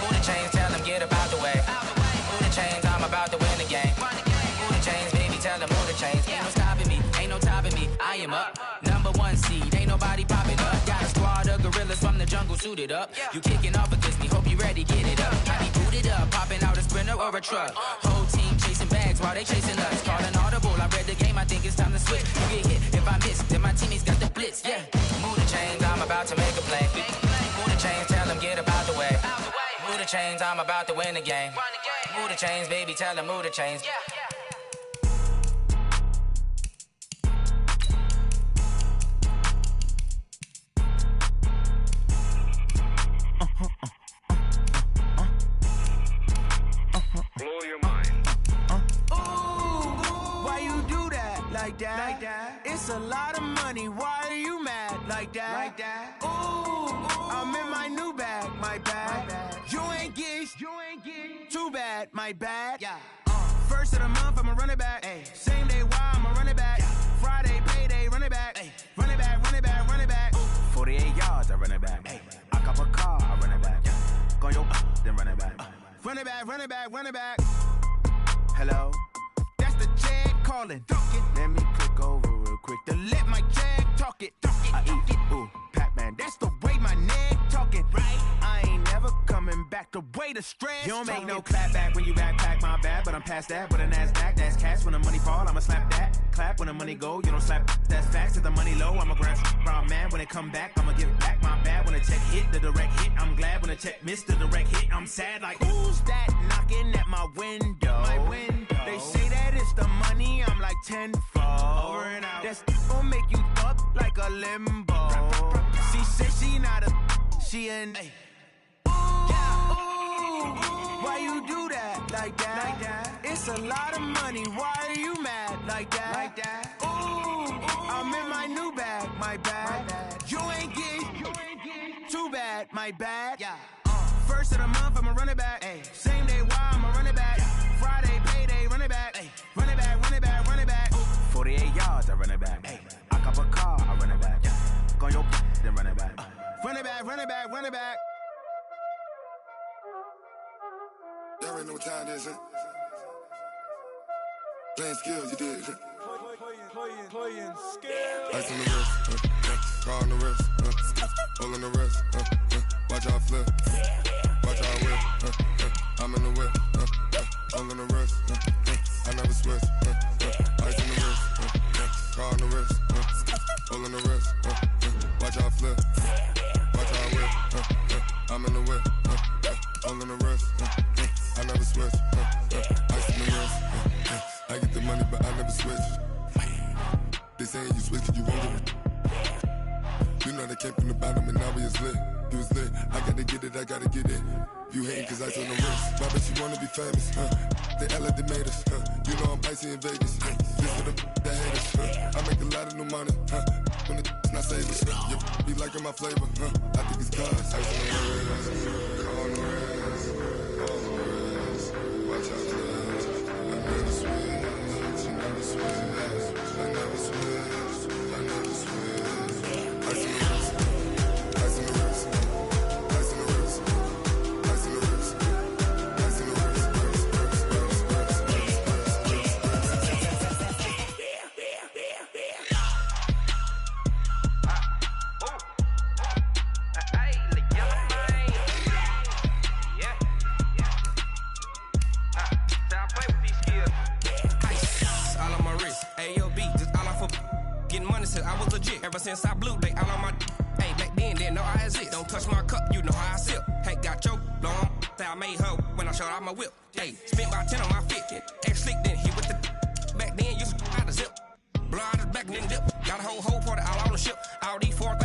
Move the chains, tell them get about the way. Move the chains, I'm about to win the game. Move the chains, baby, tell them move the chains. Ain't no stopping me, ain't no topping me, I am up. Number 1 seed, ain't nobody popping up. Got a squad of gorillas from the jungle suited up. You kicking off against me, hope you ready, get it up. I be booted up, popping out a sprinter or a truck. Whole team chasing bags while they chasing us. Calling audible, I read the game, I think it's time to switch. You get hit, if I miss, then my teammates got the blitz, yeah. Move the chains, I'm about to make a play. Move the chains, tell them get about the way. Move the chains, I'm about to win the game. Move the chains, baby, tell them move the chains. Blow your mind. Ooh, why you do that? Like that? It's a lot of money. Why are you mad? Like that? Ooh. I'm in my new bag, my bad. You ain't get too bad, my bad. Yeah. First of the month, I'ma run it back. Ay. Same day, why I'ma run it back. Yeah. Friday, payday, run it back. Ay. Run it back, run it back, run it back. 48 yards, I run it back. Ay. I cop a car, I run it back. Yeah. Go yo, then run it back. Run it back, run it back, run it back. Hello? That's the jag calling. Let me click over real quick to let my jag talk it. I eat it, ooh, Pac-Man. That's the way my neck talking. Right? I ain't never coming back the way the stress. You don't make no clap back when you backpack, my bad. But I'm past that with a NASDAQ. That's cash when the money fall, I'ma slap that. Clap when the money go, you don't slap. That's facts. If the money low, I'ma grab brown man. When it come back, I'ma give it back. My bad when the check hit, the direct hit. I'm glad when the check missed the direct hit. I'm sad like, who's that knocking at my window? My window. They say that it's the money, I'm like tenfold. Over and out. That's gon' make you up like a limbo. She said she not a, she an. Ooh, yeah. Ooh, why you do that like that? It's a lot of money, why are you mad like that? Ooh, I'm in my new bag, my bad. You ain't get too bad, my bad. Yeah. First of the month, I'ma run it back. Ay. Same day, why I'ma run it back. Friday, payday, run it back. Ay. Run it back, run it back, run it back. 48 yards, I run it back. Ay. I cop a car, I run it back. Go yo, then run it back. Run it back, run it back, run it back. Y'all already know what time it is, huh? Playing skills, you did. Playing skills. Ice on the wrist, car on the wrist, hole in the wrist, watch out flip, watch out whip, I'm in the whip, hole in the wrist, I never switch, ice on the wrist, car on the wrist, hole in the wrist, watch out flip, watch out whip, I'm in the whip, hole in the wrist, I never switch, ice on the wrist, I get the money but I never switch. They saying you switch, you won't get it. You know they came from the bottom and now we is lit. You was lit, I gotta get it, I gotta get it. You hating cause I told them wrist. Why bet you wanna be famous, They Ella they made us, You know I'm icy in Vegas, This for the that hate us, I make a lot of new money, When the not savers, You be liking my flavor, I think it's cause ice on the wrist, on the wrist, on the wrist. Watch out, please. I never switch, I never switch. I never switch, I never switch. Ice in the wrist, ice in the wrist, ice in the wrist, ice in the wrist, ice in the wrist, I was legit. Ever since I blew, they all on my. Hey, back then, didn't know I exist. Don't touch my cup, you know how I sip. Hey, got your long. I made her when I showed out my whip. Hey, spent about 10 on my fit. Ex-slick, then hit with the. Back then, used to out the zip. Blow out his back and then dip. Got a whole party all on the ship. All these 4